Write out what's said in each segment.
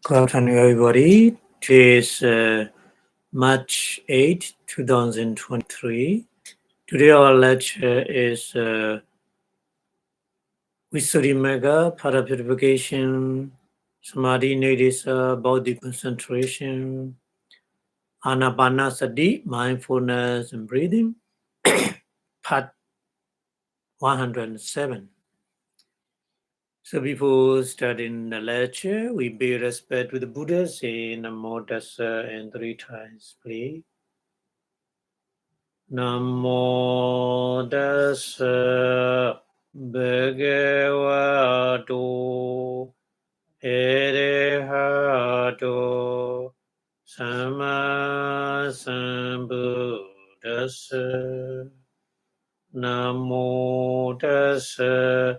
Good afternoon, everybody. Today is March 8, 2023. Today our lecture is Vipassanā para Purification, Samadhi Nidesa, Body Concentration, Anapanasati, Mindfulness and Breathing, Part 107. So before starting the lecture, we pay respect to the Buddha, say Namo Tassa and 3 times, please. Namo Tassa Bhagavato Arahato Samma Sambuddhassa. Namo Tassa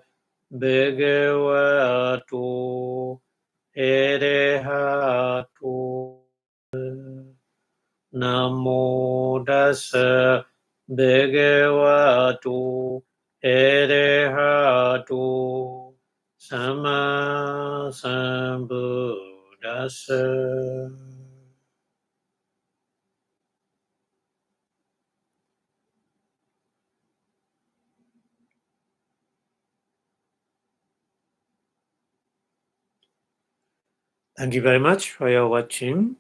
Bhagavato Arahato Namo Tassa Bhagavato Arahato Samma Sambuddhassa. Thank you very much for your watching.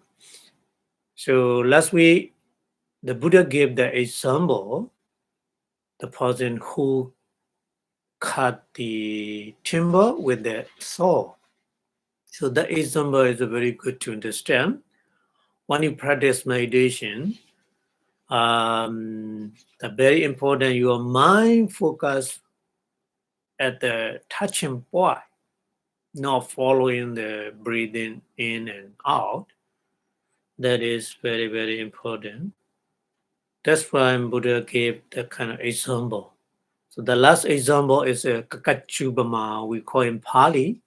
So last week, the Buddha gave the example, the person who cut the timber with the saw. So that example is very good to understand. When you practice meditation, the very important, your mind focus at the touching point, not following the breathing in and out. That is very, very important. That's why Buddha gave that kind of example. So the last example is a kakachubama, we call in Pali,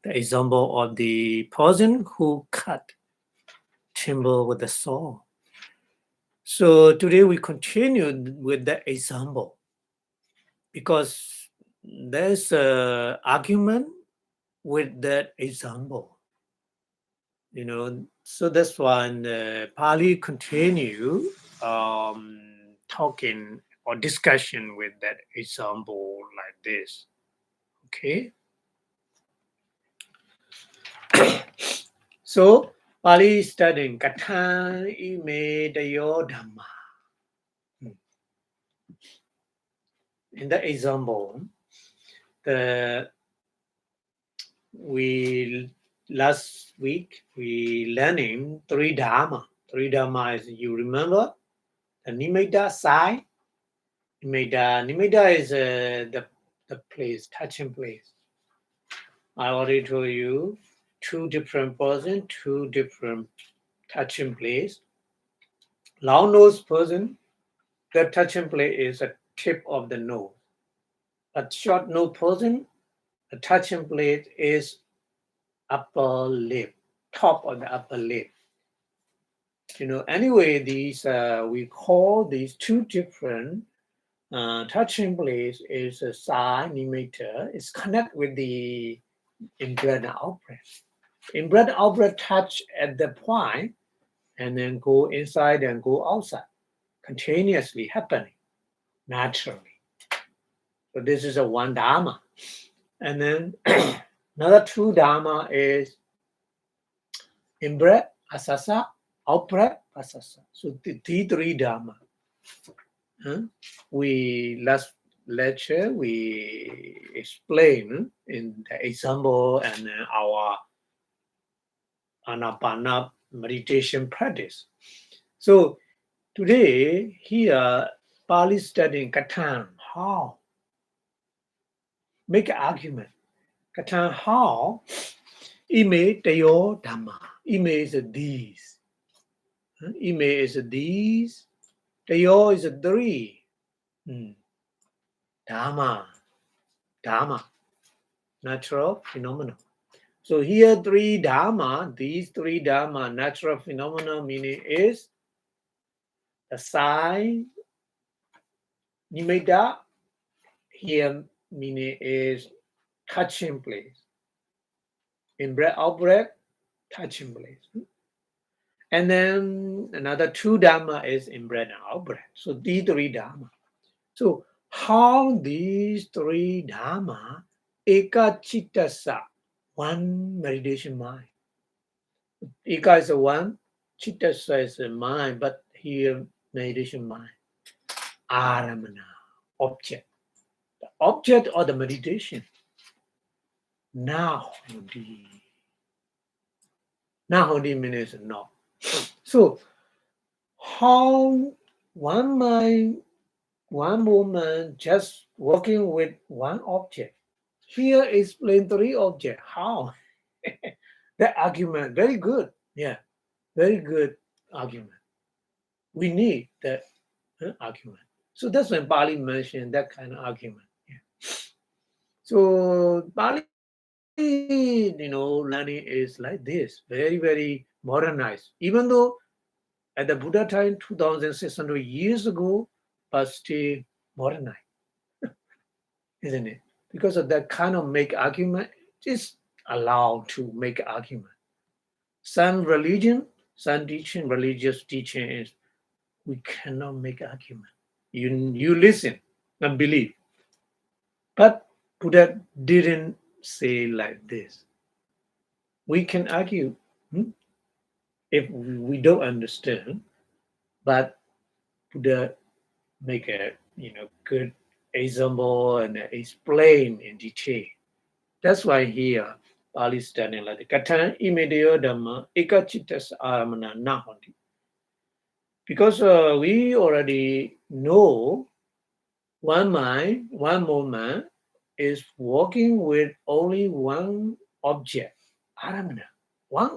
the example of the person who cut timber with a saw. So today we continue with the example because there's an argument with that example. So that's why in the Pali continue talking or discussion with that example like this. Okay. So Pali is studying Katha ime dayo dhamma. In the example, last week we learning 3 dhamma. 3 dhamma is, you remember, the nimitta side. Nimitta is the place, touching place. I already told you 2 different person, 2 different touching place. Long nose person, the touching place is a tip of the nose. But short nose person, the touching place is upper lip, top of the upper lip. Anyway, these we call these 2 different touching place is a side nimitta. It's connect with the in-breath and out-breath. In-breath and out-breath touch at the point and then go inside and go outside, continuously happening, naturally. So this is a 1 dhamma. And then another 2 dhamma is in-breath, asasa, out-breath, asasa. So the 3 dhamma. We last lecture we explain in the example and our anapana meditation practice. So today here Pali studying Katha, how make an argument. Katha, how ime tayo dhamma. Ime is these. Ime is these. Tayo is 3. Dhamma, natural phenomena. So here 3 dhamma, these 3 dhamma, natural phenomena meaning is the sign, nimitta, here meaning is touching place. In breath, out breath, touching place. And then another 2 Dhamma is in-breath and out-breath. So these 3 Dhamma. So how these 3 Dhamma, Eka Chittasa, one meditation mind. Eka is a one, Chittasa is a mind, but here meditation mind. Aramana, object. The object of the meditation. Nahundi. Nahundi means no. So how one mind, one moment just working with one object. Here explain 3 objects. How? That argument, very good. Yeah, very good argument. We need that argument. So that's when Pali mentioned that kind of argument. Yeah. So Pali, learning is like this, very, very modernized. Even though at the Buddha time, 2,600 years ago, but still modernized, isn't it? Because of that kind of make argument, just allowed to make argument. Some religion, some teaching, religious teaching is we cannot make argument. You listen and believe. But Buddha didn't say like this. We can argue if we don't understand, but Buddha make a good example and explain in detail. That's why here Pali standing like the Katan imedeyo dhamma ekachitas aramana nahondi. Because we already know one mind, one moment is working with only one object, aramana, one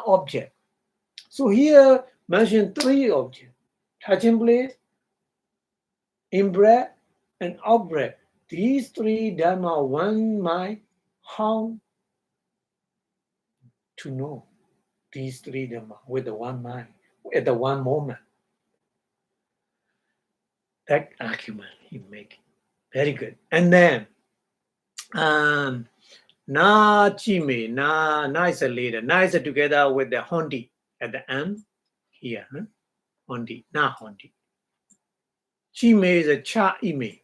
object. So here mention 3 objects: touching place, in-breath, and out-breath. These 3 Dhamma, one mind. How to know these 3 Dhamma with the one mind, at the one moment? That argument he make very good. And then na chime, na is a leader, na is together with the hondi at the end here. Hondi, na hondi. Chime is a cha ime.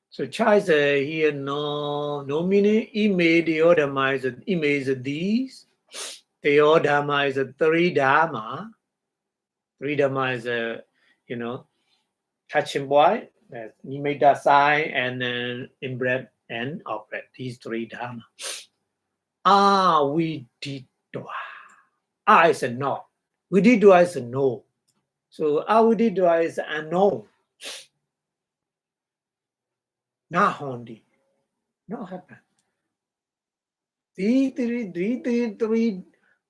So cha is here no meaning. Ime the Dhamma is ime is these. The Dhamma is 3 Dhamma. 3 Dhamma is touching boy. He made that sign, and then in breath and out breath. These 3 Dhamma. We did dua. Is a no. We did dua is a no. So we did dua is unknown. Not hondi. Not happen. These three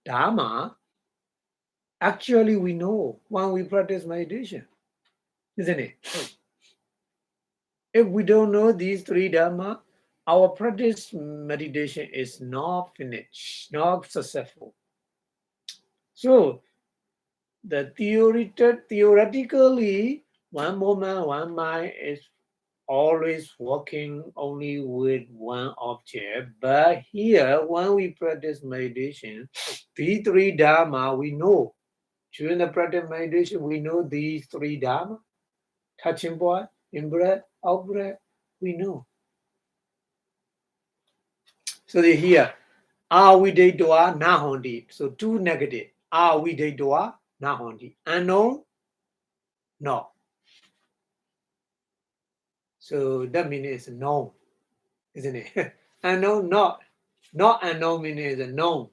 Dhamma, actually we know when we practice meditation, isn't it? If we don't know these 3 Dhamma, our practice meditation is not finished, not successful. So the theoretically, one moment, one mind is always working only with one object. But here, when we practice meditation, these 3 Dhamma we know. During the practice meditation, we know these 3 Dhamma. Touching boy, in-breath, out-breath, we know. So they here, we de dua na hondi. So 2 negative. We de dua na hondi. Unknown? No. So that means it's known, isn't it? Unknown, not unknown meaning it's known.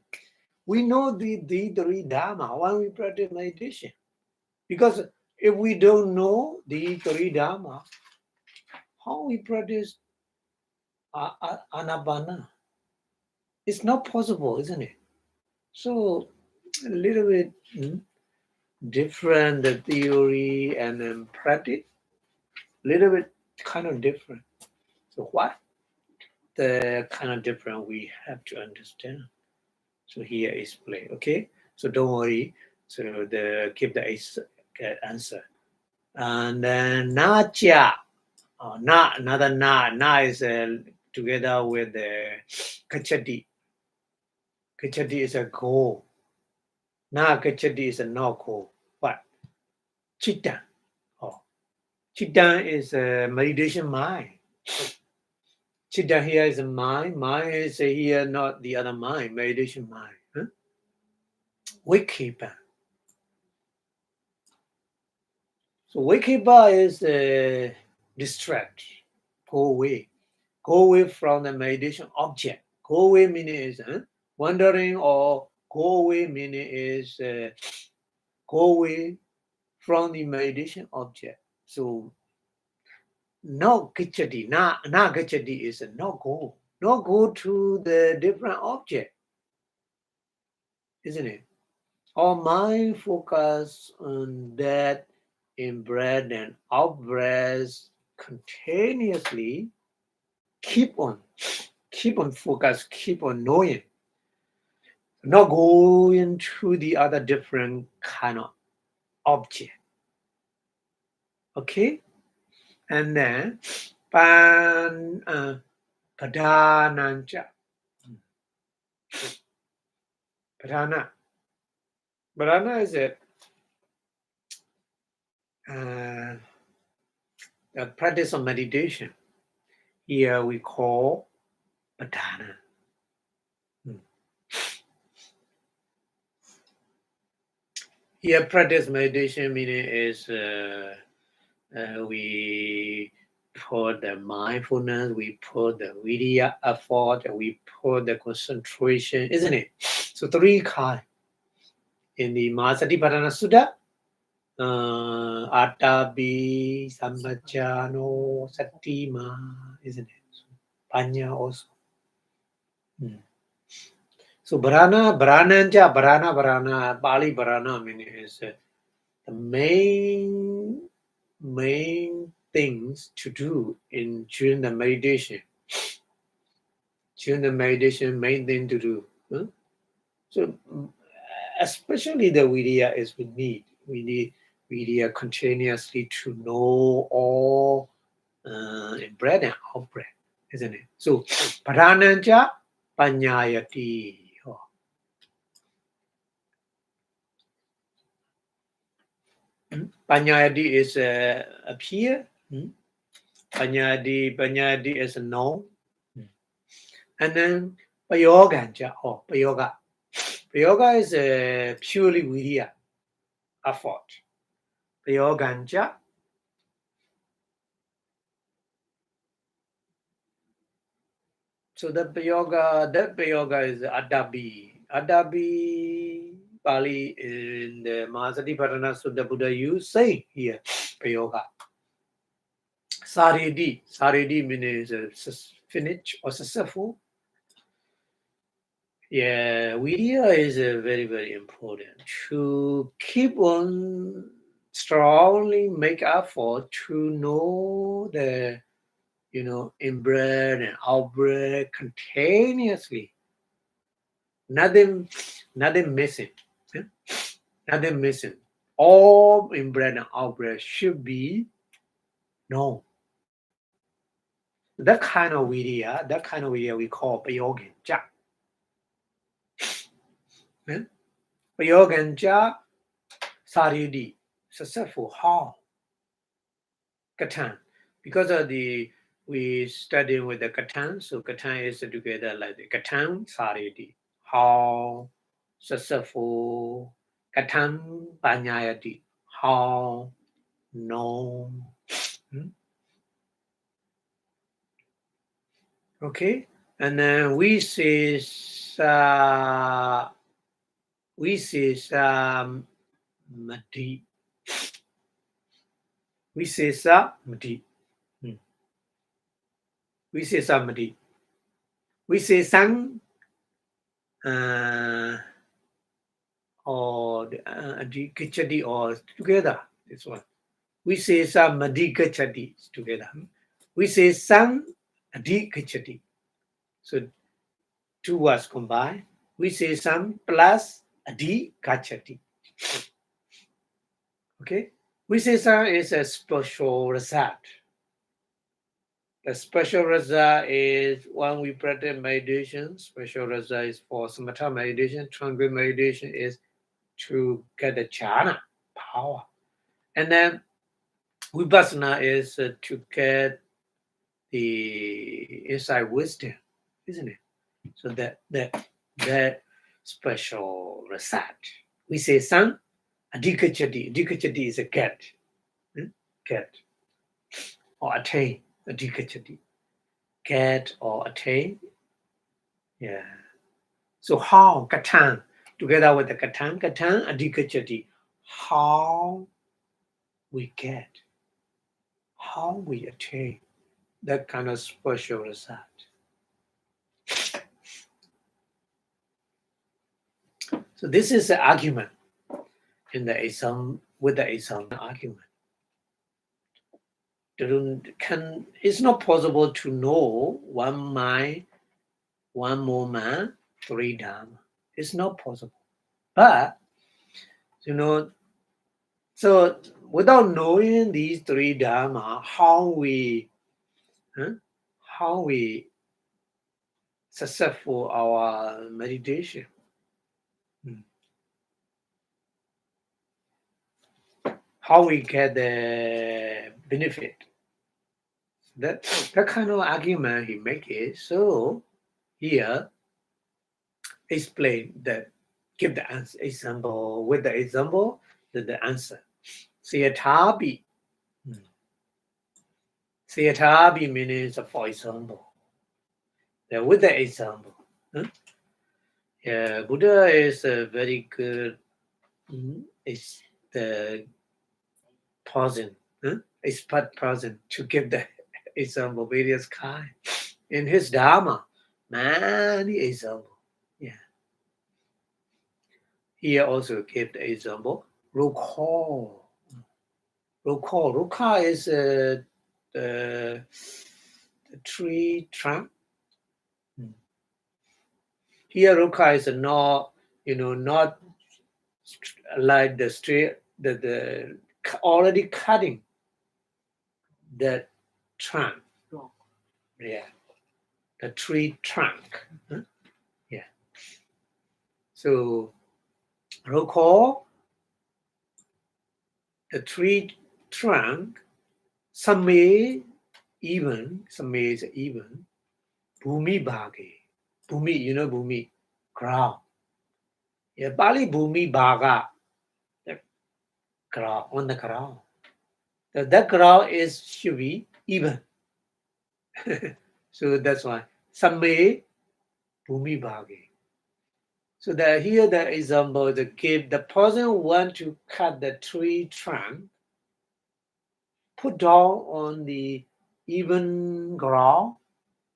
We know the 3 Dhamma when we practice meditation. Because if we don't know the 3 Dhamma, how we practice Anapana? It's not possible, isn't it? So a little bit different, the theory and then practice, a little bit kind of different. So what? The kind of different we have to understand. So here is play, okay? So don't worry. So keep the answer. And then na cha. Na, another na. Na is together with the Kachati. Kachati is a goal. Na Kachati is a no goal. What? Chitta. Oh. Chitta is a meditation mind. Chitta here is a mind. Mind is here not the other mind, meditation mind. Huh? Wikipa. So Wikipa is distract. Go away. Go away from the meditation object. Go away meaning is wandering, or go away meaning is go away from the meditation object. So no gachati, na gachati is a no go. No go to the different object, isn't it? Our mind focus on that in breath and out breath continuously. Keep on focus, keep on knowing. Not going to the other different kind of object. Okay? And then Padhanancha. Padhana. Padhana is a practice of meditation. Here we call Padhana. Here practice meditation meaning is we put the mindfulness, we put the vidya effort, we put the concentration, isn't it? So 3 kinds. In the Mahasatipatthana Sutta, Atabi, Sammajjhano, Satima, isn't it? Panya also. So Bharana, Pali Bharana meaning is the main things to do during the meditation. During the meditation, main thing to do. So especially the vidya is we need vidya continuously to know all in breath and out breath, isn't it? So Parananja Panyayati. Panyayati is appear. Panyayati is a know. And then Payoganja or Payoga. Payoga is purely vidya effort. Payoganja. So that Payoga is Adabi. Adabi Pali in the Mahasatipatthana Sutta Buddha use say here Payoga. Saridi means finish or successful. Yeah, vidya is very, very important to keep on strongly make effort to know the, in breath and out breath continuously. Nothing missing. Nothing missing. All in breath and out breath should be known. That kind of vidya we call Payoganja. Payoganja Saridi, successful. How? Katan. Because of we study with the Katan, so Katan is together like the Katan Saridi. How successful? Katan Panyayati. How? No. Okay, and then we say Madi. We say Madi. We say Madi. We say Sang or Adi Kichadi or together. This one. We say Madi Kichadi together. We say Sang Adi Kichadi. So 2 words combined. We say Sang plus Adi Kachati. Okay. We say Sang is a special result. The special result is when we practice meditation, special result is for samatha meditation, tranquil meditation is to get the jhana, power. And then Vipassanā is to get the inside wisdom, isn't it? So that special result. We say san, adhikachati. Adhikachati is a get. Get or attain. Adhikachati. Get or attain. Yeah. So how katan, together with the katan, adhikachati. How we get, how we attain that kind of special result. So this is the argument in the exam with the exam argument. It's not possible to know one mind, one moment, three dharma. It's not possible. But so without knowing these three dharma, how we successful our meditation. How we get the benefit. That kind of argument he make it. So here explain that, give the answer example with the example, the answer. Siyatabi. Siyatabi means for example. With the example. Yeah, Buddha is a very good is the person, expert person to give the example various kind. In his Dharma, many example. Yeah. Here also give the example. Rukha. Rukha is the tree trunk. Here Rukha is not, not like the straight, the already cutting the trunk. Yeah. The tree trunk. Yeah. So Rukha, the tree trunk, Samme is even, Bhumi Bhage. Bhumi, Bhumi, ground. Yeah, Bali Bhumi Bhaga, the ground, on the ground. That ground should be even. So that's why. Samme Bhumi Bhage. So here the example, the person want to cut the tree trunk, put down on the even ground,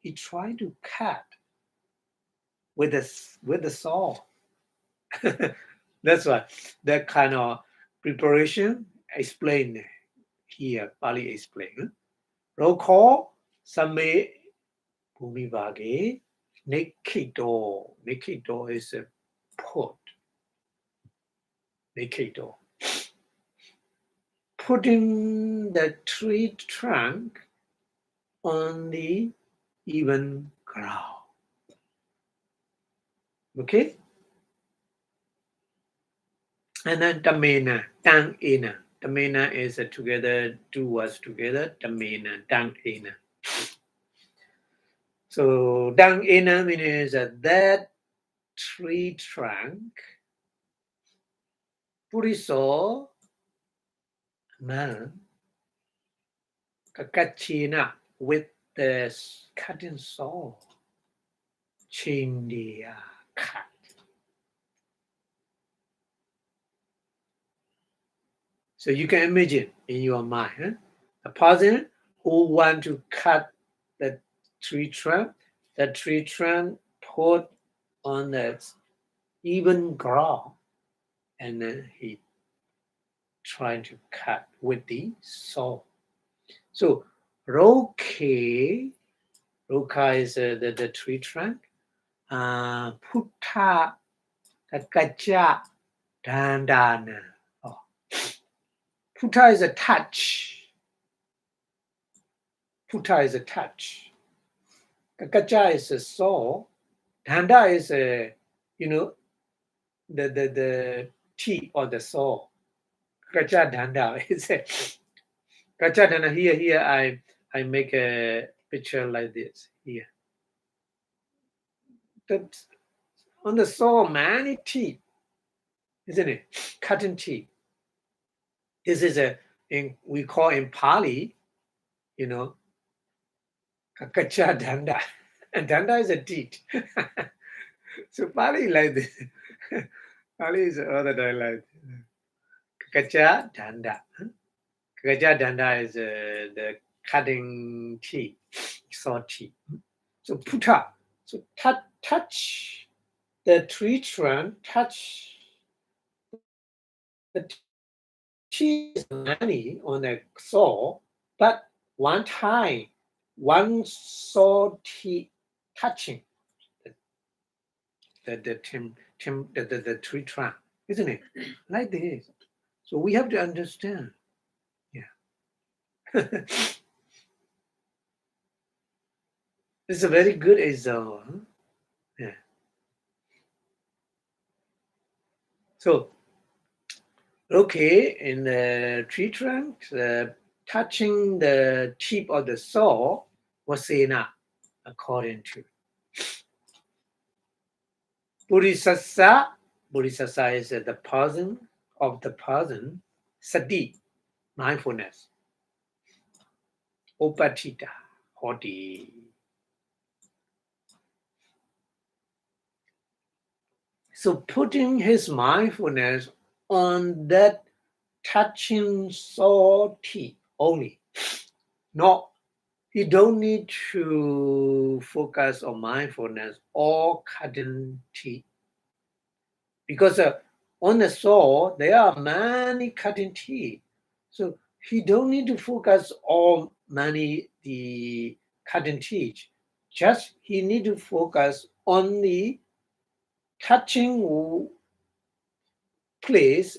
he try to cut with the saw. That's why that kind of preparation explained here, Pali explained. Rokho Same Bhumi Bhage Nikito. Nikito is a put. Nikito. Putting the tree trunk on the even ground. Okay? And then Tamena, Tang Ena. Tamena is together, two words together, Tamena, Tang Ena. So Tang Ena means that tree trunk, Puriso, man, Kakachina, with the cutting saw, Chindia, cut. So you can imagine in your mind, a person who want to cut the tree trunk put on that even ground, and then he trying to cut with the saw. So Roke is the tree trunk. Putta Kakacha Dandana. Putta is a touch. Putta is a touch. Kakacha is a saw. Danda is a, the teeth or the saw. Kakacha danda is a kacha danda. Here I make a picture like this here. On the saw, many teeth, isn't it? Cutting teeth. This is we call in Pali, kakacha danda. And danda is a teeth. So Pali like this. Pali is other dialect. Kakacha danda. Kakacha danda is the cutting teeth, saw teeth. So putta. So touch the tree trunk, touch the teeth is many on the saw, but one time, one saw teeth touching the tree trunk, isn't it? Like this. So we have to understand. Yeah. It's a very good example. Huh? Yeah. So, okay, in the tree trunk, touching the tip of the saw was Vipassanā, according to Bodhisattva. Bodhisattva is the person of the person, sati, mindfulness, upatita, hoti. So putting his mindfulness on that touching saw tip only. No, you don't need to focus on mindfulness or cutting teeth. Because on the saw, there are many cutting teeth. So he don't need to focus on the cutting teeth. Just he need to focus on the touching place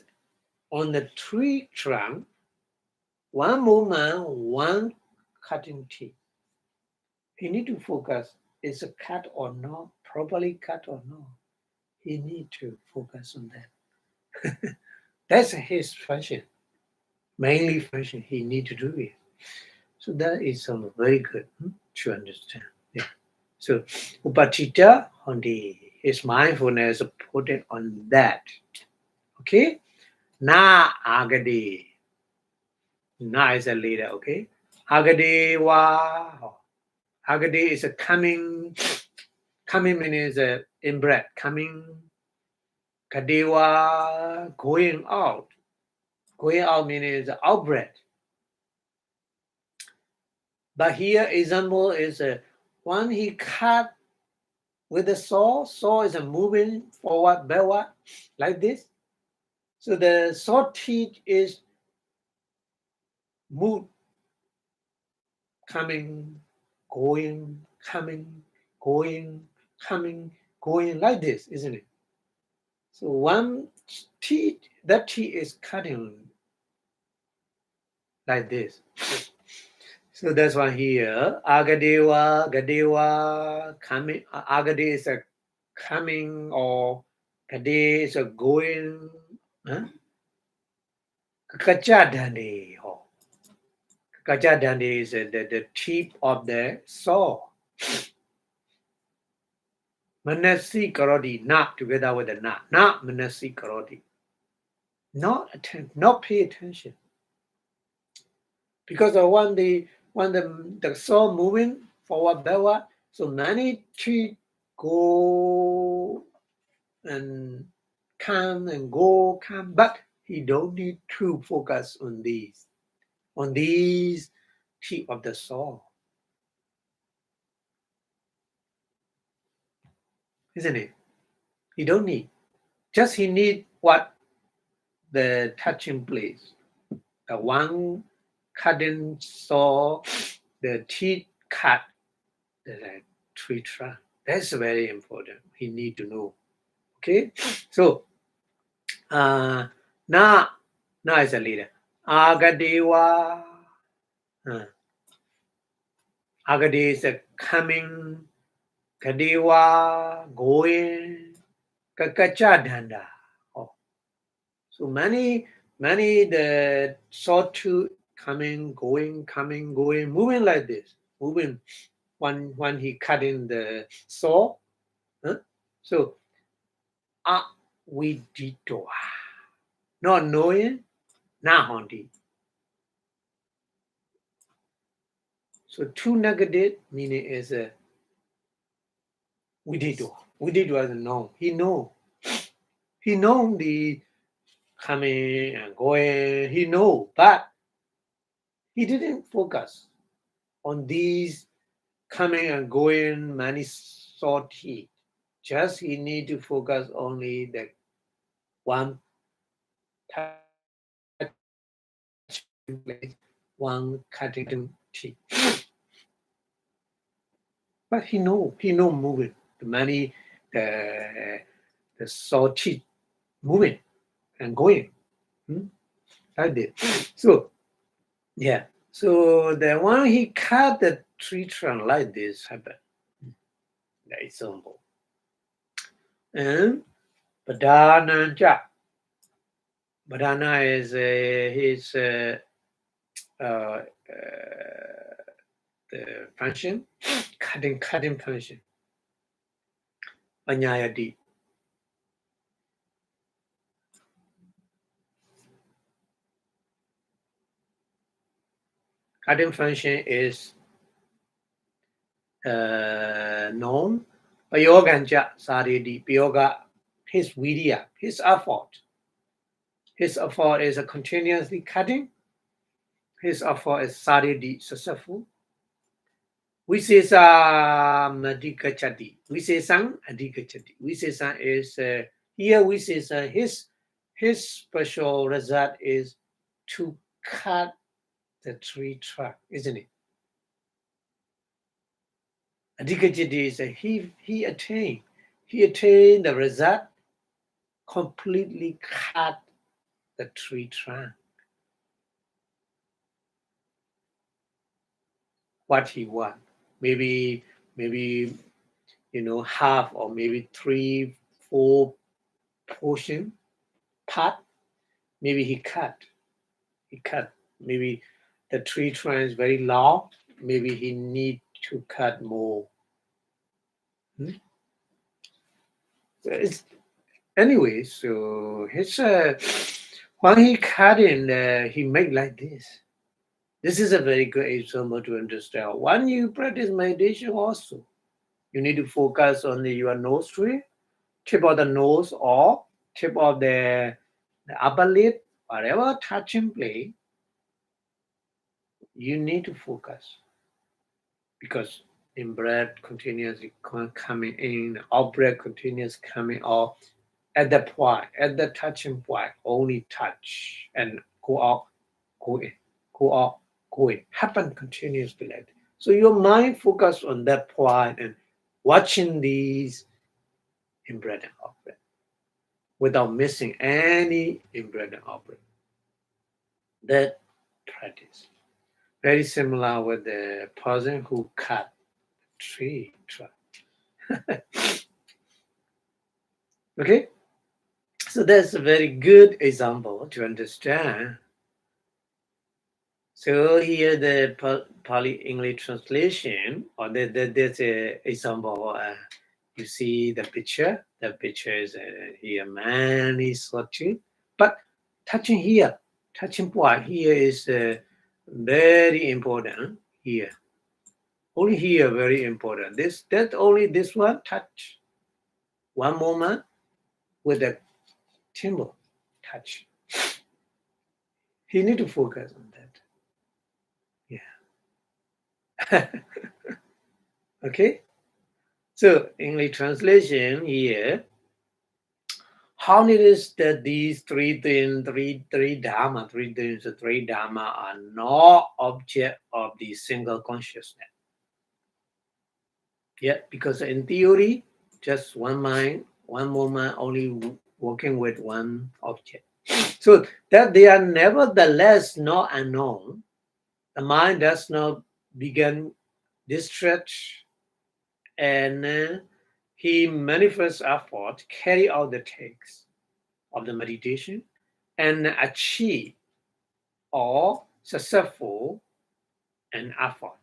on the tree trunk. One moment, one cutting teeth. He need to focus, is it cut or not, properly cut or not. He need to focus on that. That's his function, mainly function he need to do it. So that is very good to understand. Yeah. So upatita hondi, his mindfulness put it on that. Okay? Na agadi. Na is a leader, okay? Agadi wa. Agadi is a coming. Coming means in breath. Coming. Kadewa, going out. Going out means out breath. But here example is when he cut with the saw is moving forward, backward, like this. So the saw teeth is move, coming, going, coming, going, coming, going, like this, isn't it? So one teeth, that teeth is cutting like this. So that's why here, agadewa, gadewa, coming, agade is a coming or gade is a going. Kakachadandi. Kakachadandi is the tip of the saw. Manasi karodi, not together with the not manasi karodi. Not pay attention. Because when the saw moving forward, backward, so many trees go and come and go, come, but he don't need to focus on these tip of the saw. Isn't it? He don't need. Just he need what? The touching place. The one cutting saw, the teeth cut the tree trunk. That's very important. He need to know. Okay? So na is a leader. Agadewa. Agadi is a coming, Kadiwa, going, Kakacha Danda. Oh. So many the sawtooth coming, going, moving like this, moving when he cut in the saw. Huh? So we did not knowing, na hondi. So two negative meaning is we did was know. He know the coming and going. He know, but he didn't focus on these coming and going many sort heat. Just he need to focus only the one touching place, one cutting teeth. But he know moving. The many the saw teeth moving and going. Like this. So yeah. So the one he cut the tree trunk like this happened. The example. And Badana ja. Badana is his the function, cutting function. Anyayati. Cutting function is known. Payoganja saridi. Payoga, his vidya, his effort. His effort is a continuously cutting. His effort is saridi, successful. Visesa madikachati. Visesang adikachati. Visesa is here. Visesa his special result is to cut the tree trunk, isn't it? Adikachati is he attained the result, completely cut the tree trunk. What he want, maybe half or maybe 3-4 portion part. Maybe he cut. Maybe the tree trunk is very long. Maybe he need to cut more. So anyway, so his when he cut in, he make like this. This is a very good example to understand. When you practice meditation also, you need to focus on your nostril, tip of the nose or tip of the upper lip, whatever touching place, you need to focus. Because in breath continuously coming in, out breath continuous coming out, at the point, at the touching point, only touch and go out, go in, go out, go in. Happen continuously like that. So your mind focus on that point and watching these in-breath and out-breath without missing any in-breath and out-breath. That practice. Very similar with the person who cut the tree trunk. Okay? So that's a very good example to understand. So here the Pali English translation, or there's an example. You see the picture. The picture is here, man is watching. But touching point here is very important here. Only here very important. That only this one touch. One moment with the timber touch. He need to focus on that. Yeah. Okay. So English translation here. How it is that these three things, three dharma are not object of the single consciousness. Yeah, because in theory, just one mind, one moment, only working with one object. So that they are nevertheless not unknown. The mind does not begin distress, and he manifests effort, carry out the text of the meditation, and achieve or successful an effort.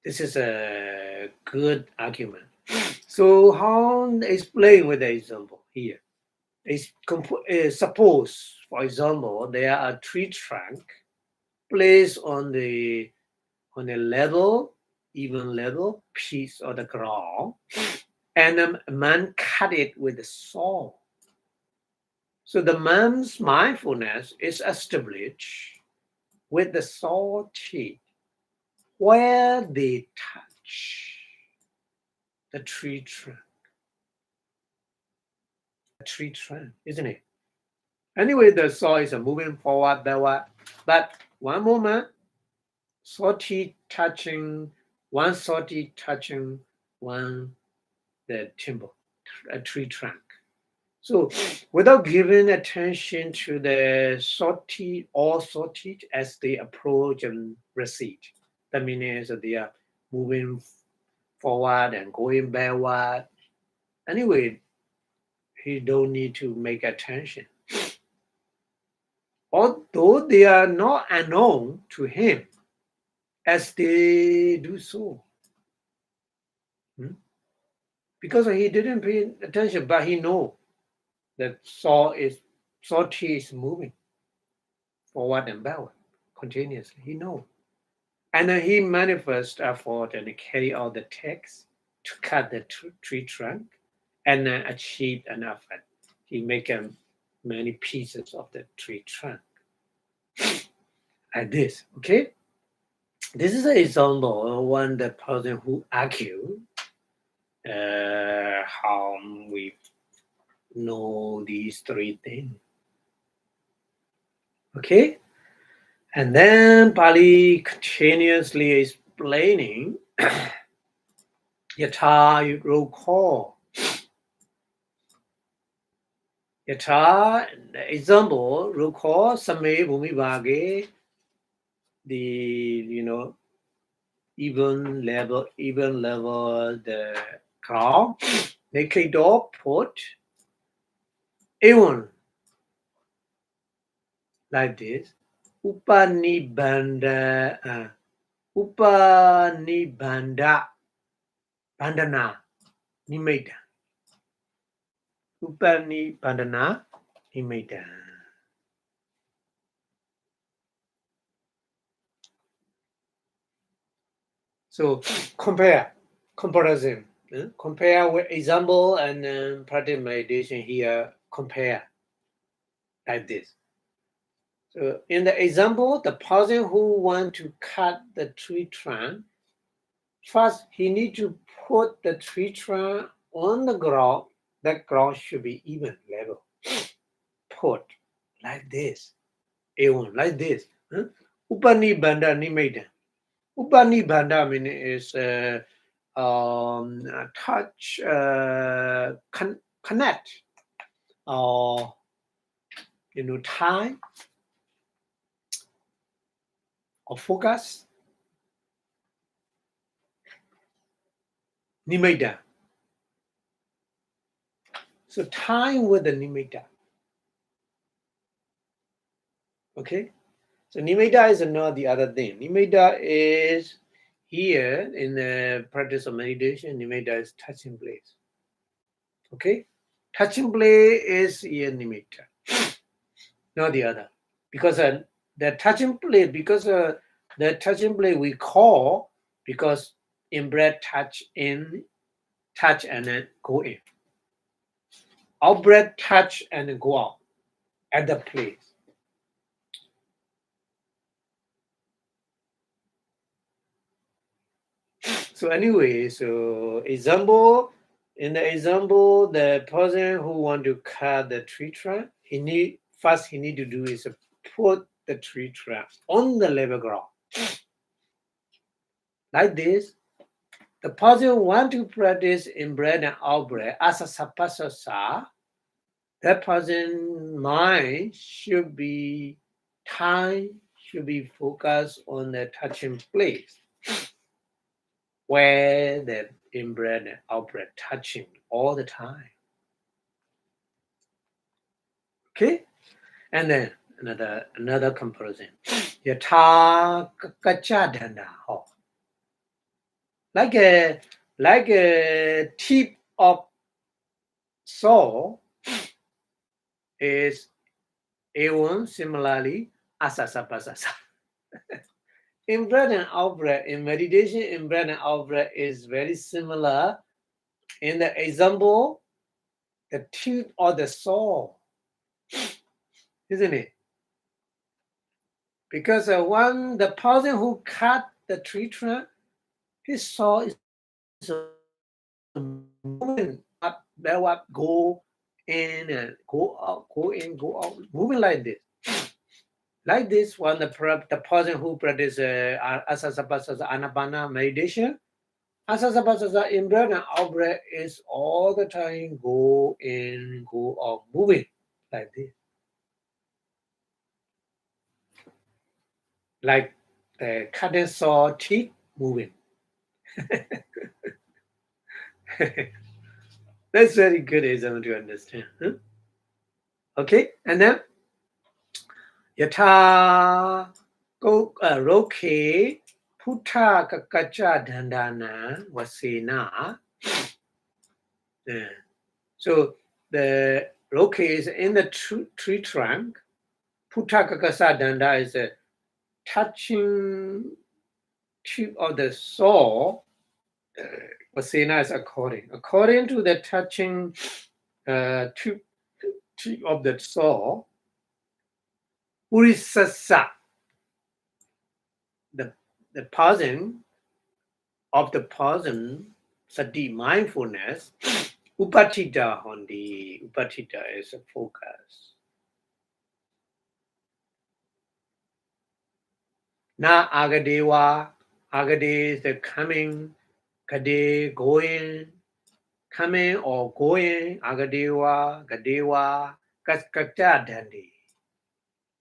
This is a good argument. So how explain with the example here? Suppose, for example, there are a tree trunk placed on a level, even level piece of the ground, and a man cut it with a saw. So the man's mindfulness is established with the saw teeth where they touch the tree trunk. Tree trunk, isn't it? Anyway, the saw is moving forward, backward, but one moment, saw teeth touching one the timber, a tree trunk. So without giving attention to the saw teeth as they approach and recede, that means that they are moving forward and going backward. Anyway, he don't need to make attention. Although they are not unknown to him as they do so. Because he didn't pay attention, but he know that saw teeth is moving forward and backward continuously. He know. And then he manifests effort and carry out the text to cut the tree trunk and achieve an effort. He make many pieces of the tree trunk. Like this, okay? This is an example when the person who argue how we know these three things. Okay? And then Pali continuously explaining Yatha Roko. Yatha, example, Roko Same Bhumibhage, the even level, the ground, Nikido put even like this. Upanibanda, bandana, nimeda. Upanibandana, nimeda. So comparison. Compare with example and practice meditation here. Compare like this. So in the example, the person who want to cut the tree trunk, first he need to put the tree trunk on the ground. That ground should be even level. Put like this, even like this. Upanibanda nimeda. Upanibanda means is touch, connect, or time, or focus. Nimitta. So time with the nimitta. Okay? So nimitta is not the other thing. Nimitta is here in the practice of meditation, nimitta is touching place. Okay? Touching place is here nimitta. Not the other. Because the touching place, the touching place we call, because in breath touch in, touch and then go in. Out breath touch and then go out at the place. So anyway, so in the example, the person who want to cut the tree trunk, he need to do is put the tree trunk on the level ground. Like this, the person who want to practice in breath and out breath as a sapasasa, that person's mind should be time should be focused on the touching place where the in-breath and out-breath touching all the time. Okay? And then another comparison. Yatha kachadana. Like a tip of saw is A1, similarly asasapasasa. In-breath and out-breath, in meditation, in-breath and out-breath is very similar. In the example, the tip of the saw, isn't it? Because the person who cut the tree trunk, his saw is moving up, backward, go in and go out, go in, go out, moving like this. Like this, when the person who practices asasapasasa anapana meditation, asasapasasa in-breath and out-breath is all the time go in, go out, moving like this. Like the cutting saw teeth moving. That's very good example to understand. Huh? Okay, and then Yatha Roke Putta Kakacha Dandana Vasena. So the Roke is in the tree trunk. Putta Kakasa Danda is a touching tip of the saw. Vasena is according to the touching tip of the saw. Urisasa, the person of the person, sati mindfulness, upatita hondi. Upatita is a focus. Na agadewa, agade is the coming, gade going, coming or going, agadewa, gadewa, kaskata dandi.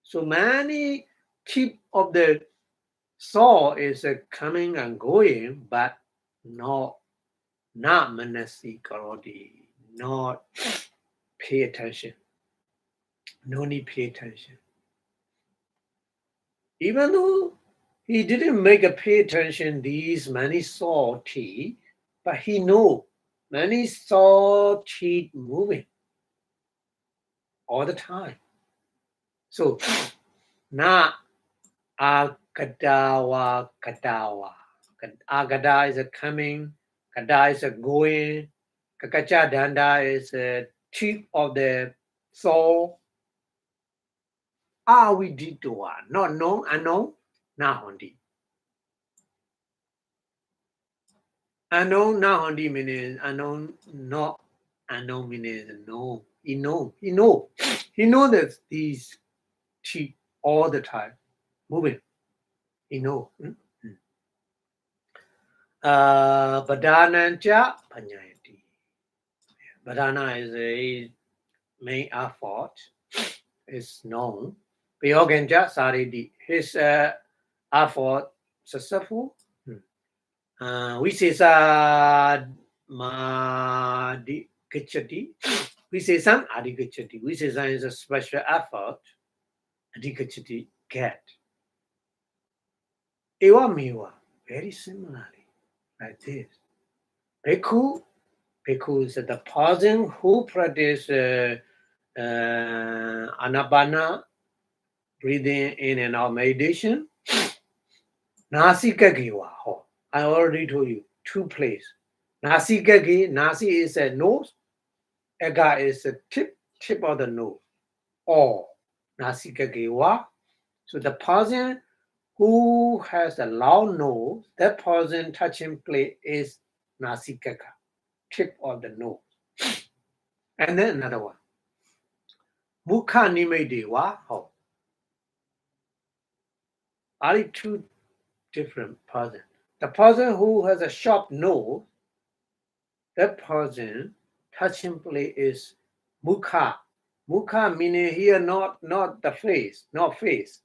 So many tip of the saw is coming and going, but not manasi karoti, not pay attention. No need pay attention. Even though he didn't make a pay attention these many saw teeth, but he know many saw teeth moving all the time. So na agadawa kadawa. Agada is a coming, kada is a going, kakacha danda is a tip of the soul. We did to one, not known, unknown, na hondi. Unknown, na hondi means unknown, not unknown means no. He know that these tip all the time moving. He know. Badhananja Panyayati. Badhana is a main effort, is known. Pyoganja Saridi. His effort successful. Visesa Madi Kichati. Visesan Adikachati. Visesan is a special effort. Adikachati get. Ewa Miwa. Very similarly. Like this. Bhikkhu is the person who practices anapana, breathing in and out meditation. Nasikagiwa. I already told you, 2 places. Nasikagi, nasi is a nose, ega is a tip of the nose. Or nasikagiwa. So the person who has a long nose, that person touching place is nasikaka, tip of the nose. And then another one. Mukha nimedewa. Are 2 different persons. The person who has a sharp nose, that person touching place is mukha. Mukha meaning here not the face, not face.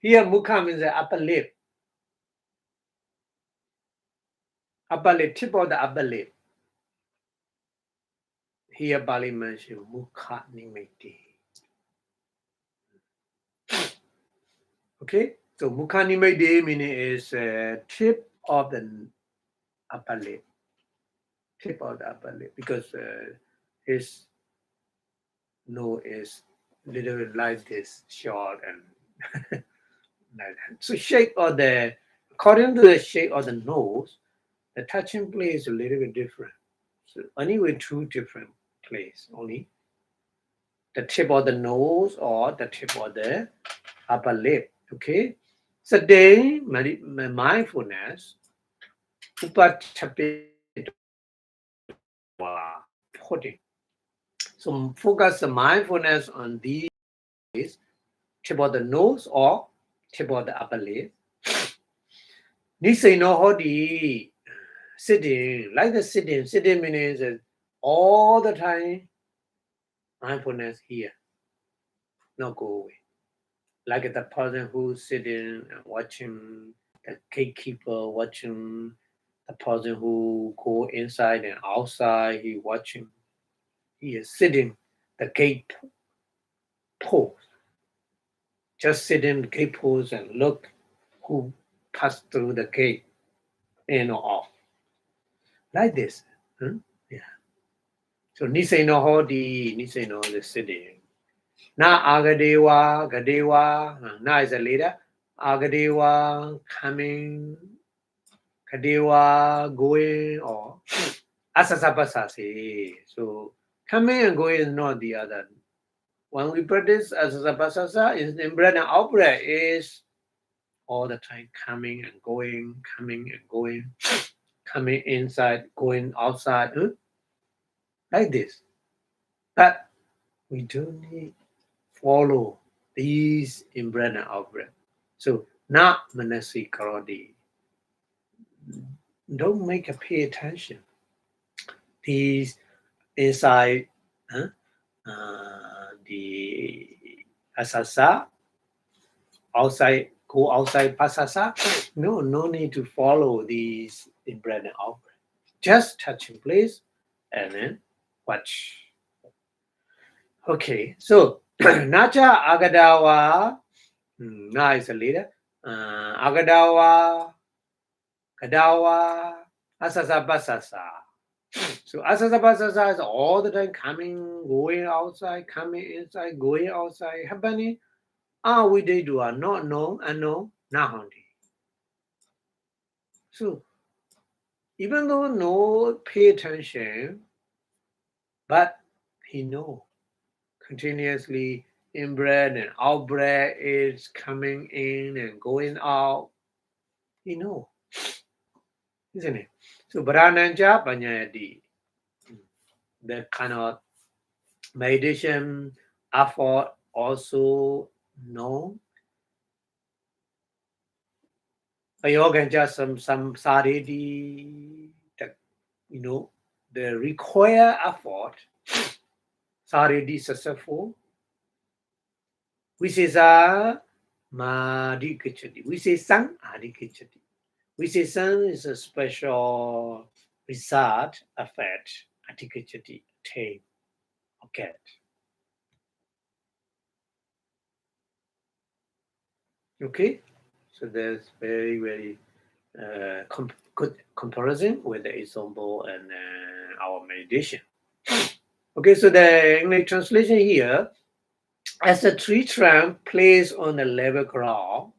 Here, mukha means the upper lip. Upper lip, tip of the upper lip. Here, Bali mentions mukha nimitti. Okay, so mukha nimitti meaning is tip of the upper lip. Tip of the upper lip, because his nose is little bit like this, short and like that. So shape of the, according to the shape of the nose, the touching place is a little bit different. So anyway, two different place only. The tip of the nose or the tip of the upper lip. Okay. So then mindfulness, putting. So focus the mindfulness on these, tip of the nose or tip of the upper lip. Nisay no hodi, sitting, like the sitting means all the time mindfulness here, not go away. Like the person who's sitting and watching the gatekeeper, watching the person who go inside and outside, he watching, he is sitting the gate post, just sitting the gate post and look who passed through the gate in or off. Like this. Huh? Yeah. So Nisay no hodi, Nisay no the sitting. Na Gadewa, na is a leader. Agadewa coming, Kadewa going, or Asasapasasi. So coming and going is not the other. When we practice Asasapasasa, is in-breath and out-breath is all the time coming and going, coming inside, going outside, like this. But we don't need follow these in-breath and out-breath. So not manasi karodi. Don't make a pay attention. These inside the asasa, outside, go outside pasasa. No need to follow these in-breath and out-breath. Just touching place and then watch. Okay, so Nacha Agadawa, Na is a leader. Agadawa, Kadawa, Asasapasasa. So Asasapasasa is all the time coming, going outside, coming inside, going outside, happening. We they do not know and know, nahondi. So even though no pay attention, but he know continuously in-breath and out-breath is coming in and going out. He know. Isn't it? So Bharananja Panyayati, that kind of meditation effort also know. Ayoganja some saridi, the require effort, saridi successful. Visesa madikachati. Visesang adikachati. Visesang is a special result, effect, adikachati, attain, or get. Okay, so there's very, very good comparison with the example and our meditation. Okay, so the English translation here, as the tree trunk placed on the level ground,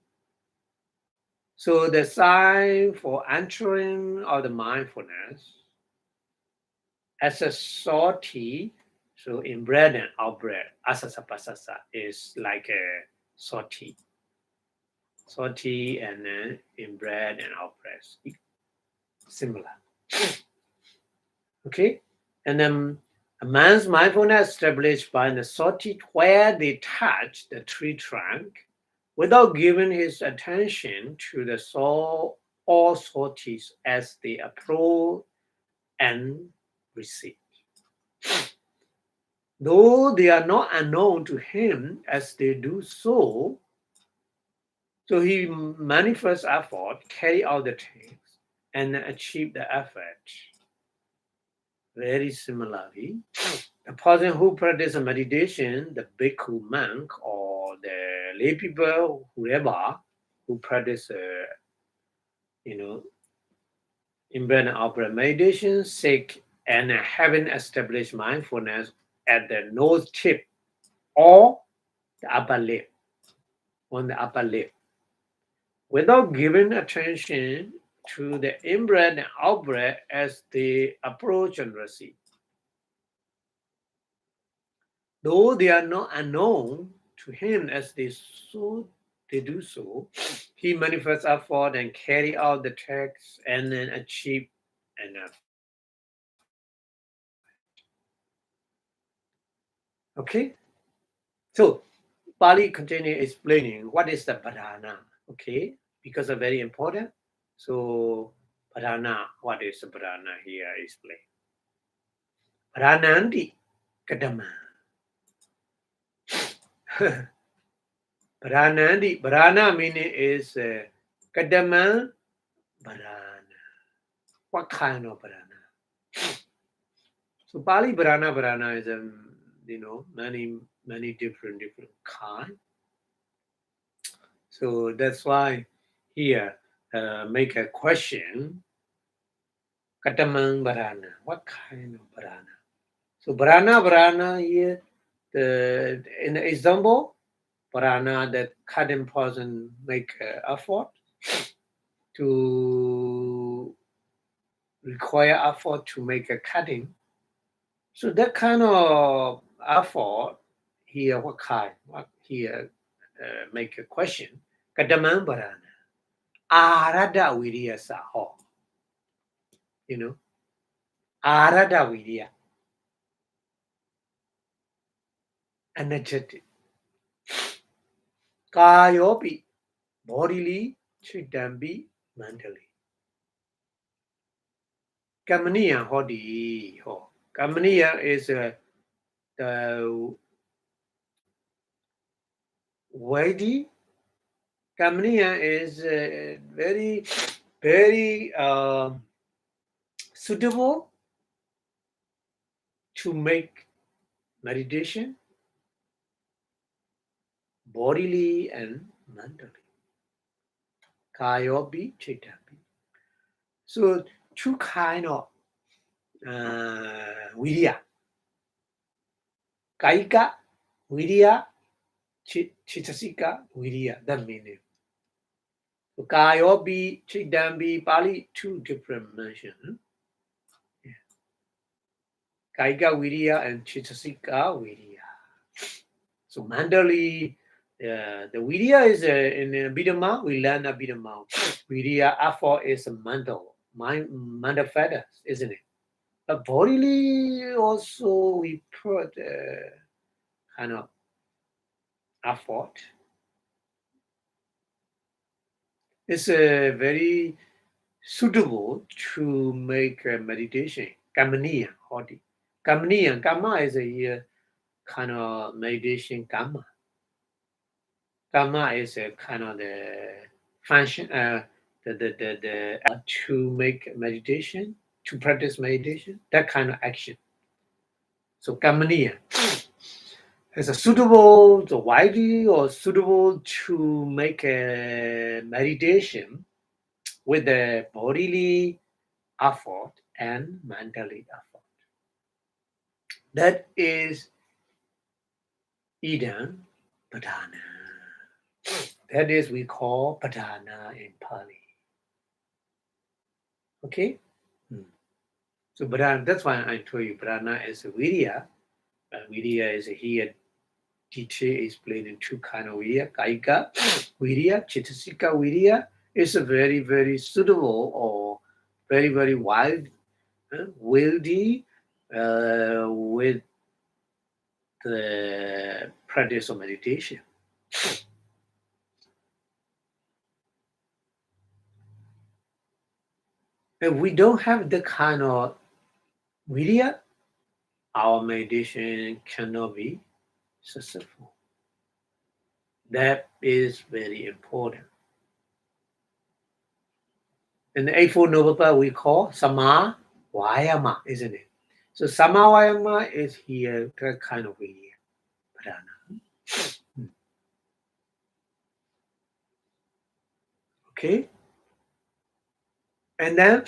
so the sign for entering of the mindfulness, as a sortie, so in breath and out breath, asasapasasa is like a sortie. Sortie and then in breath and out breath, similar. Okay, and then a man's mindfulness established by the sortie where they touch the tree trunk without giving his attention to the soul or sorties as they approach and recede. Though they are not unknown to him as they do so, So he manifests effort, carry out the things, and achieve the effort. Very similarly, the person who practices meditation, the bhikkhu monk or the lay people, whoever who practice, in-breath and out-breath meditation, seek and having established mindfulness at the nose tip or the upper lip, on the upper lip, without giving attention to the in-breath and out-breath as they approach and receive. Though they are not unknown to him as they do so, he manifests effort and carry out the text and then achieve an effort. Okay? So Pali continue explaining what is the Padhana. Okay? Because it's very important. So Padhana, what is the Padhana here explain? Padhananti Kadama. Padhananti. Padhana meaning is Kadama Padhana. What kind of Padhana? So Pali Padhana is many different kind. So that's why here make a question. Katamang Padhana. What kind of Padhana? So Padhana here, in the example, Padhana that cutting person make effort to require effort to make a cutting. So that kind of effort here, what kind? What here make a question. Kadamang Padhana. Arada Vidya Saho. Arada Vidya. Energetic. Kayopi. Bodily, Chidambi, mentally. Kamaniya Hodi. Kamaniya is the Vaidi. Kamaniya is very, very suitable to make meditation bodily and mentally. Kayobi, Chidambi. So two kind of Vidya. Kaika, Vidya, Chitasika, Vidya. That meaning. So Kayobi, Chidambi, Pali, two different mentions. Yeah. Kaika Vidya and Chitasika Vidya. So mentally, the Vidya is in Abhidhamma, we learn Abhidhamma. Vidya, effort is mental, mental factors, isn't it? But bodily also we put kind of effort. It's very suitable to make meditation. Kamaniya, hodi. Kamaniya, kama is a kind of meditation kama. Kama is a kind of the function, the to make meditation, to practice meditation, that kind of action. So kamaniya is a suitable, the widely or suitable to make a meditation with the bodily effort and mentally effort. That is Idam Padhana. That is we call Padhana in Pali. Okay? So Padhana, that's why I told you Padhana is a Vidya. Vidya is here detail explained in two kind of Vidya. Kaika Vidya, Chitasika Vidya is a very, very suitable or very, very wild, wieldy with the practice of meditation. If we don't have the kind of vidya, our meditation cannot be successful. That is very important. And the Eightfold Noble Path we call Sama Vayama, isn't it? So Sama Vayama is here, that kind of area. Okay? And then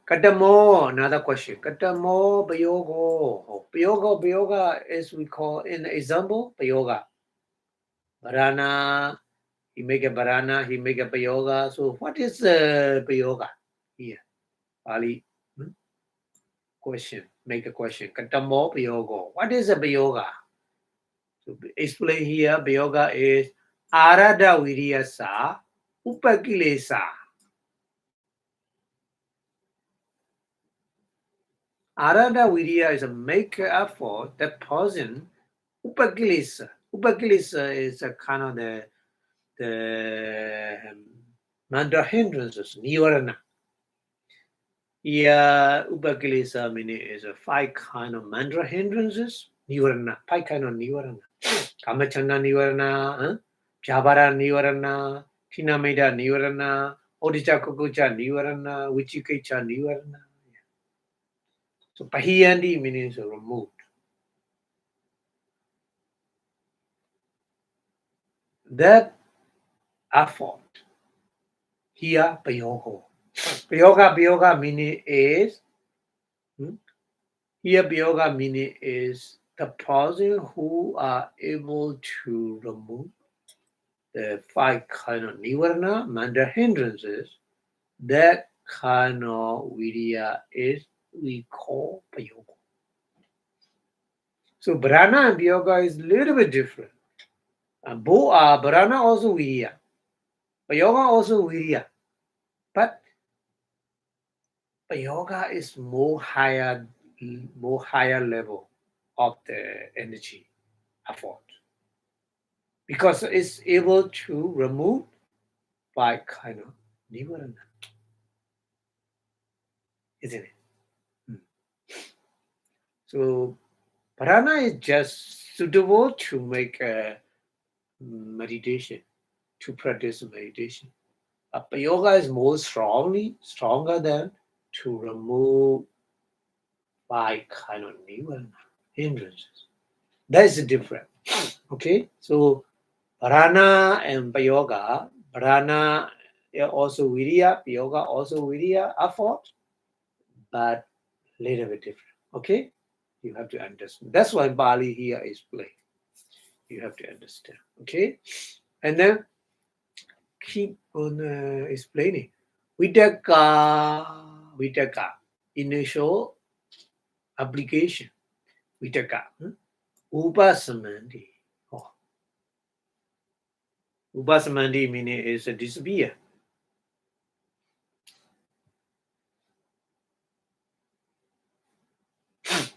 Katamo, another question. Katamo Bayogo. Bayoga is we call in the example Bayoga. Barana, he make a Barana, he make a Bayoga. So what is Bayoga here? Pali. Question. Make a question. Katamo Bayogo. What is a Bayoga? So explain here, Bayoga is Arada Viryasa Upakilesa. Arada Virya is a make effort that person Upakilesa. Upakilesa is a kind of the mantra hindrances, Nivarana. Yeah, Upakilesa meaning is a 5 kind of mantra hindrances, Nivarana, 5 kind of Nivarana. Kamachana Nivarana, Jabara Nivarana, Tinameda Nivarana, Odija Kokucha Nivarana, Wichikecha Nivarana. So Pahiyandi means removed. That effort here, Payoga. Payoga meaning is here Payoga meaning is the person who are able to remove the 5 kind of nivarana, mantra hindrances. That kind of vidya is we call Payoga. So Bharana and Payoga is a little bit different. Both are Bharana also vidya. Payoga also vidya. But Payoga is more higher level of the energy effort. Because it's able to remove 5 kind of nivarana. Isn't it? So Prana is just suitable to make a meditation, to practice meditation. But yoga is more stronger than to remove 5 kind of nivarana hindrances. That is different. Okay, so Prana and Yoga, Prana also Virya, Yoga also Virya effort, but a little bit different. Okay, you have to understand. That's why Bali here is playing. You have to understand. Okay, and then keep on explaining. Vitaka, initial application. Vitaka, Upasamandi. Oh, Upasamandi meaning is a disappear.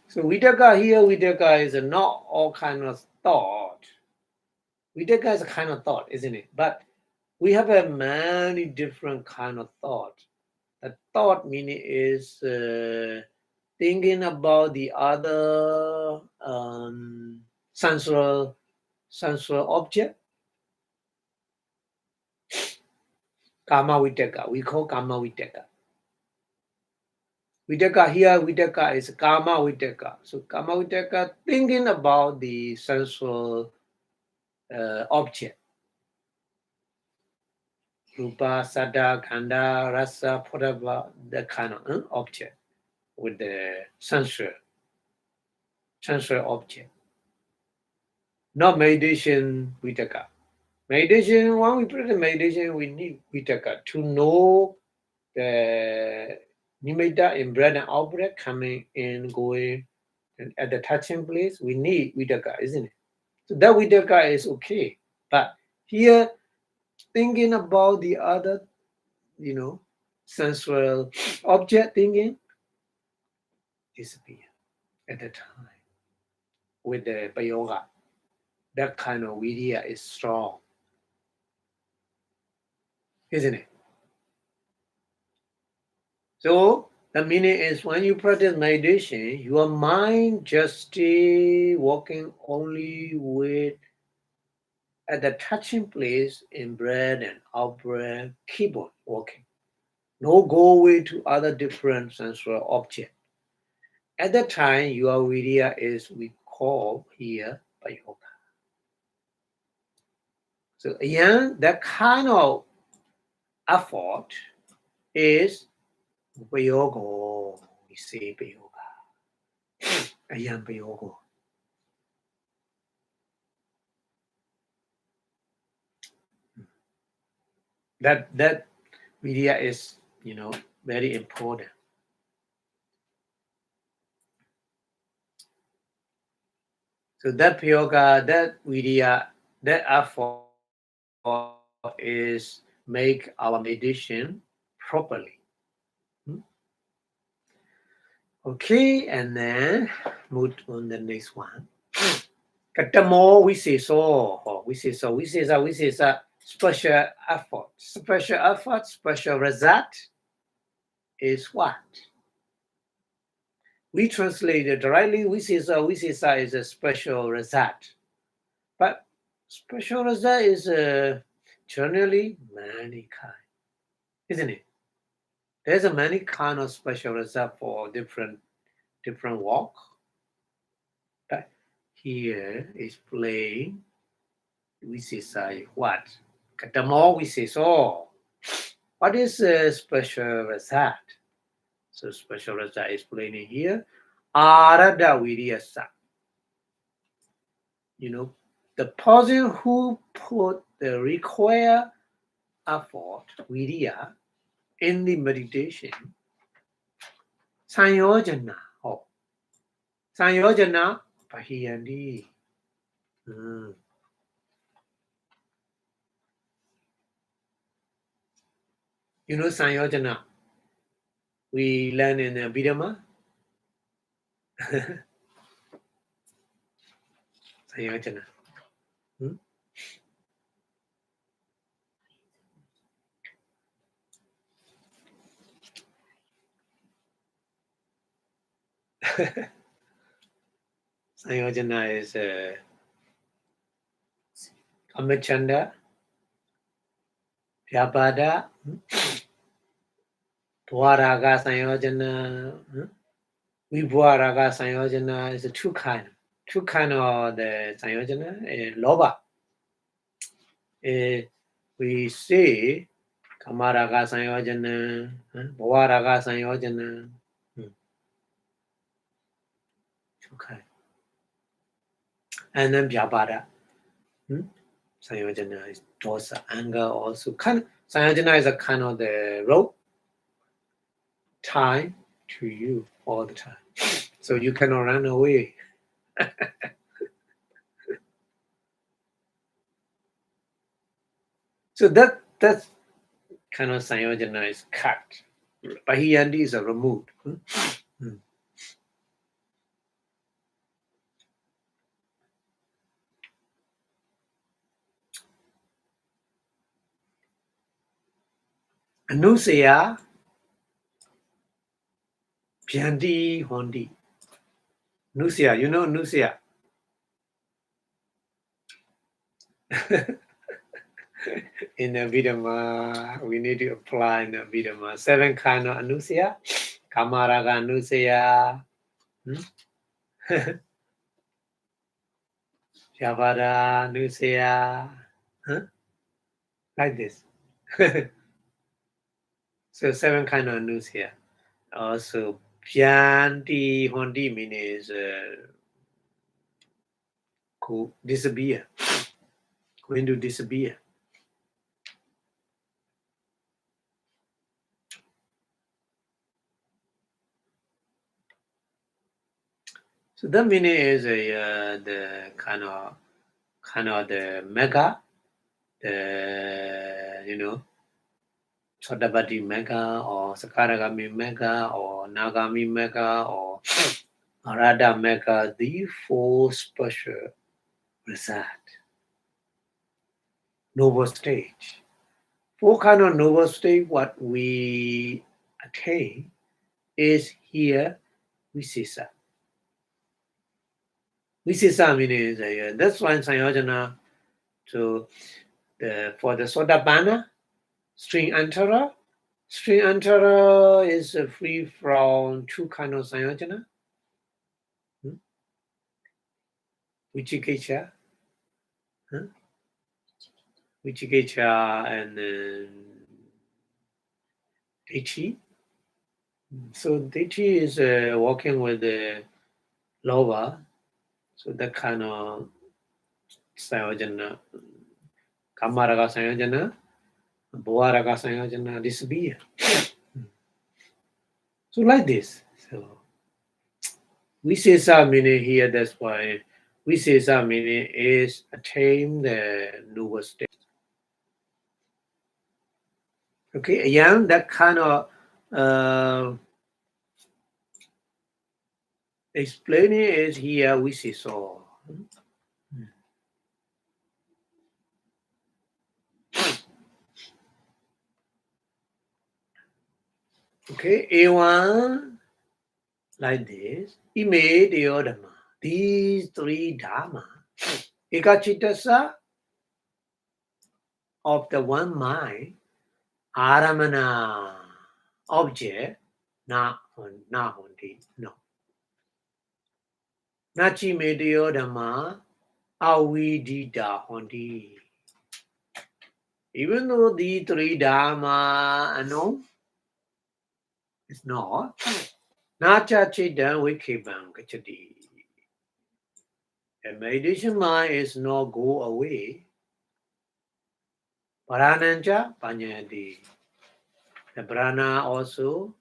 So Vitaka is not all kind of thought. Vitaka is a kind of thought, isn't it? But we have a many different kind of thought. The thought meaning is thinking about the other sensual object. Kama Vitaka. We call Kama Vitaka. Vitaka is Kama Vitaka. So Kama Vitaka thinking about the sensual object. Rupa, Sada, Kanda, Rasa, Potaba, that kind of object with the sensual object. Not meditation, Vitaka. Meditation, when we practice meditation, we need Vitaka to know the nimitta in breath and out breath coming in, going, and at the touching place, we need Vitaka, isn't it? So that Vitaka is okay. But here, thinking about the other, sensual object thinking disappear at the time. With the Payoga, that kind of vidya is strong, isn't it? So the meaning is when you practice meditation, your mind just stay walking only with at the touching place in breath and out breath, keep on walking. No go away to other different sensual objects. At that time, your vidya is we call here payoga. So again, that kind of effort is payoga. We say payoga. Again, payoga. That vidya is, very important. So that payoga, that vidya, that effort is make our meditation properly. Okay, and then move on the next one. Katamo, we say so, special effort. Special effort, special result is what? We translate it directly, we say so is a special result. But special result is generally many kind, isn't it? There's a many kind of special result for different work. But here is plain. We say what? Katamo, we say so. What is a special result? So special result is plain in here. Arada Vidyasa. The person who put the required effort, vidya, in the meditation, Sanyojana. Sanyojana, Pahiyandi. Sanyojana. We learn in Abhidhamma. Sanyojana. Sanyojana is Kamachanda, Vyapada, Dwaraga Sanyojana, Vibharaga Sanyojana is two kind. Two kind of the Sanyojana. Loba. We say Kamaraga Sanyojana, Bhavaraga Sanyojana. Okay. And then Vyapada. Sanyojana is dosa, anger also. Sanyojana is a kind of the road time to you all the time. So you cannot run away. So that's kind of Sanyojana is cut. Bahiyandi is removed. Anusaya, Pyandi Hondi. Nusya, you know Nusya? In the Abhidhamma, we need to apply in the Abhidhamma 7 kind of Anusya. Kamaraga Anusya. Javada Anusya. Like this. So 7 kind of Anusya. Also, Pyandi Hondi means disappear. Going to disappear. So that meaning is the kind of the mega, the Sodabati mega or Sakaragami mega or Nagami mega or Arada mega. These 4 special result. Noble stage. 4 kind of noble stage. What we attain is here Visisa. Visisa means that's why Sanyojana for the Sodapanna, string antara, String enterer is free from two kinds of Sayojana. Vichikecha. Vichikecha and Dichi. So Dichi is working with the lower. So that kind of Sayojana. Kamaraga Sayojana. Bhavaraga Sayojana disappear. So like this. So Visesa meaning here, that's why Visesa meaning is attain the lower state. Okay, again, that kind of explaining is here we see so. Okay, A1 like this. Ime Dhyodhamma. These three Dhamma. Ekachitasa of the one mind. Aramana object. Na honti. No. Nachi me Dhyodhamma. Avidita honti. Even though the three Dhamma no, it's not. Nacha Chidan Wikibam Kachadi. The meditation mind is not go away. Parananja Panyadi. The prana also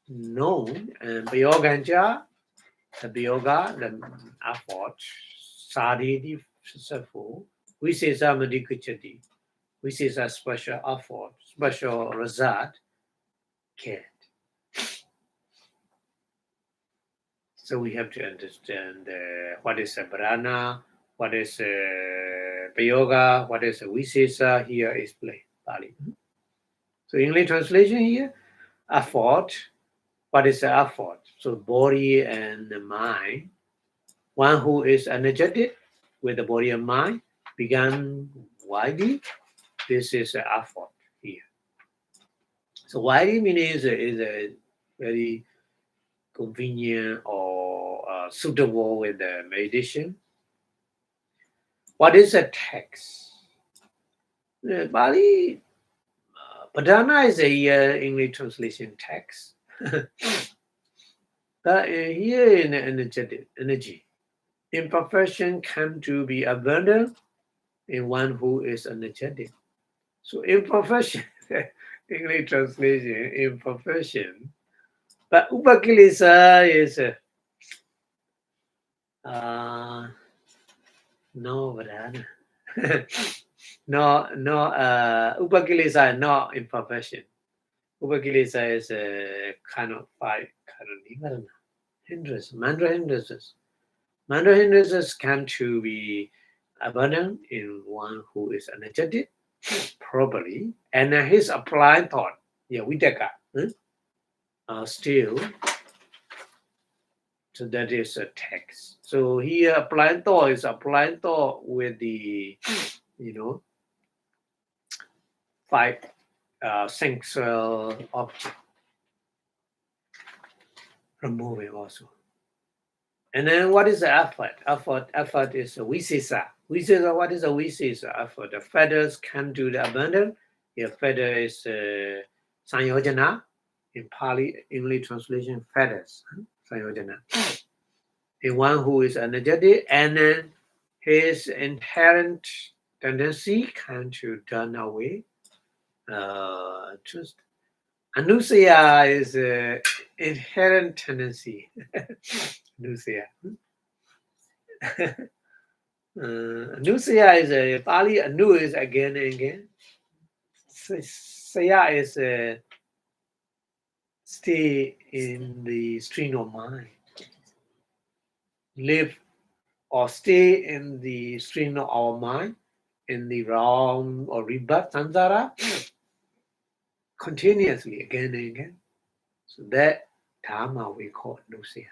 known, and Bhayoganja, the Bhyoga, the effort, Sadhiti successful, which is a Madhikuchati, which is a special effort, special result, get. So we have to understand what is a prana, what is a Bhyoga, what is a Visesa, here is plain Pali. So English translation here, effort. What is the effort? So body and the mind. One who is energetic with the body and mind began widely. This is the effort here. So widely means is a very convenient or suitable with the meditation. What is a text? Bali Padana is a English translation text. But here in energy, imperfection come to be abundant in one who is energetic. So imperfection, English translation, imperfection. But upakilesa is no, Vadana. Upakilesa not imperfection. Upakilesa is a kind of hindrance, mandra hindrances. Mandra hindrances come to be abundant in one who is energetic properly, and his applied thought, vitaka, still. So that is a text. So here applied thought is applied thought with the, five sensual object. Removing also. And then what is the effort? Effort is a visesa. Visesa, what is a visesa effort? The feathers come to the abundant. Here feather is sanyojana. In Pali, English translation, feathers. Sanyojana. In one who is energetic, and then his inherent tendency can to turn away. Just anusaya is inherent tendency. Anusaya. Anusaya is a Pali. Anu is again and again. Saya is stay in the stream of mind. Live or stay in the stream of our mind, in the realm or rebirth samsara, continuously again and again. So that dharma we call nusya.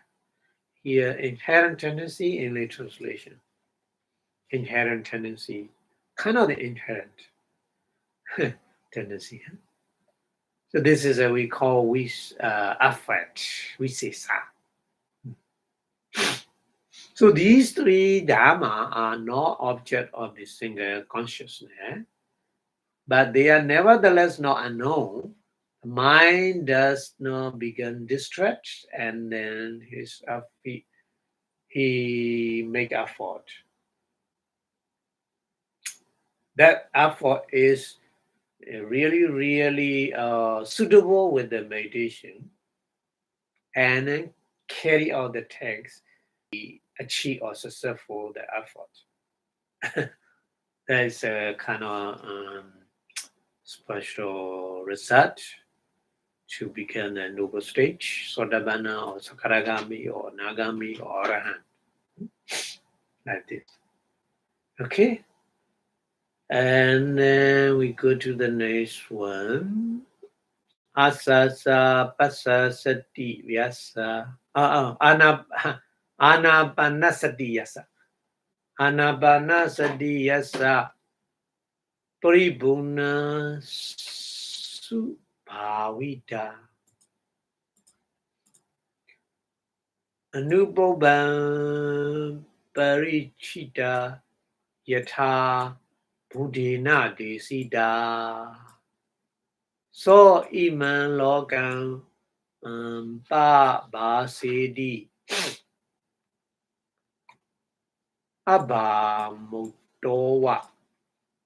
Here, inherent tendency in the translation. Inherent tendency, kind of the inherent tendency. So this is a we call affect, visesa. So these three dharma are not object of the single consciousness, but they are nevertheless not unknown. The mind does not begin distressed, and then he make effort. That effort is really suitable with the meditation, and then carry out the text, achieve or successful the effort. There is a kind of special research to become a noble stage, Sodavana or Sakaragami or Nagami or Arahant, like this. Okay, and then we go to the next one. Asasa pasasati vyasa. Anapanasati yasa. Anapanasati yasa. Paribhuna subhavita. Anubobam parichita yatha buddhina desida. So iman lokam pa basedi abba mutowa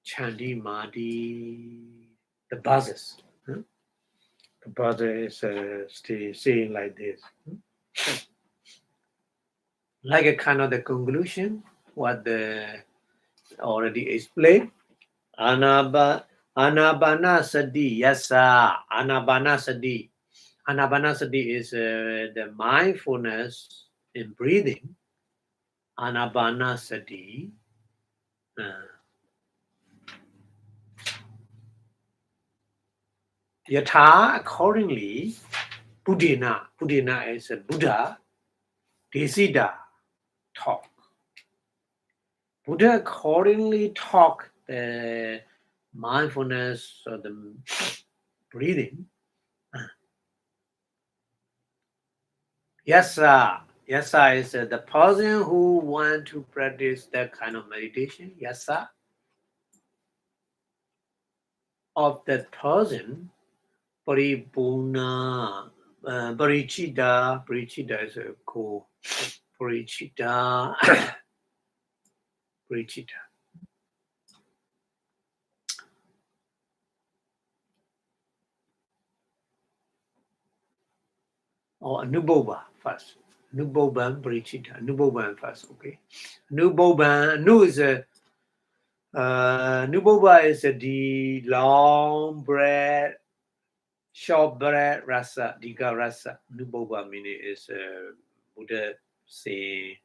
chandi madi. The buzzes. The buzzer is saying like this. Like a kind of the conclusion, what the already explained. Anapanasati yasa. Anapanasati. Anapanasati is the mindfulness in breathing. Anapanasati. Yatha, accordingly, Buddhina. Buddhina is a Buddha. Desida, talk. Buddha accordingly talk the mindfulness or the breathing. Yasa. Yasa is the person who want to practice that kind of meditation. Yasa. Of that person, paribhuna, parichita. Parichita is a cool. Parichita. Parichita. Or Anuboba first. Nuboban Parichita. Nuboban first, okay. Nuboban. Nu is a Nuboba is the long breath, short breath rasa, diga rasa. Nuboba meaning is Buddha say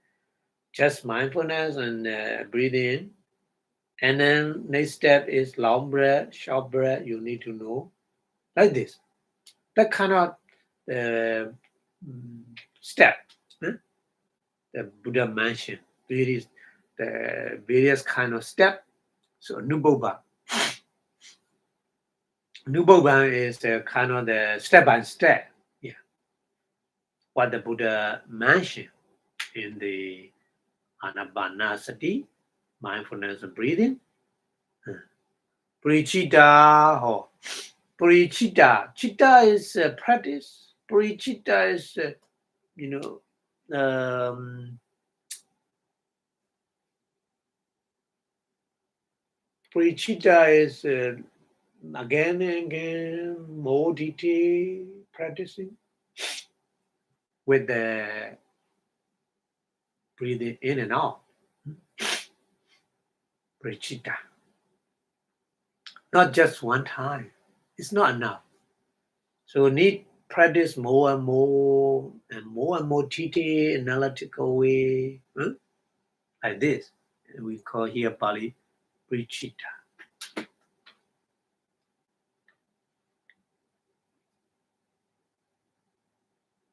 just mindfulness and breathe in. And then next step is long breath, short breath. You need to know like this. That kind of step. The Buddha mentioned the various kind of step. So Nuboba. Nuboba is kind of the step by step. Yeah. What the Buddha mentioned in the Anapanasati, mindfulness of breathing. Parichita or Parichita. Chitta is practice. Parichita is, Parichita is again and again more detail practicing with the breathing in and out. Parichita. Not just one time. It's not enough. So need practice more and more detailed, analytical way. Like this. We call here Pali Parichita.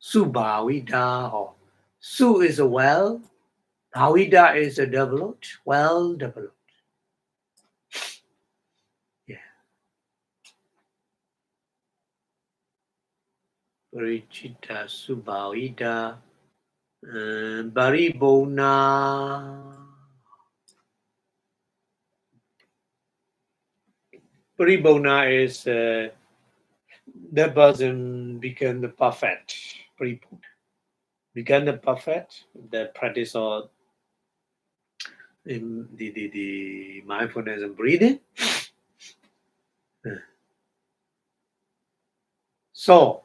Subhavita or Su is a well, Bhavita is a developed, well developed. Yeah. Parichita Subhavita Paribona. Paribona is that person become the perfect. Become the perfect, the practice of the mindfulness and breathing. So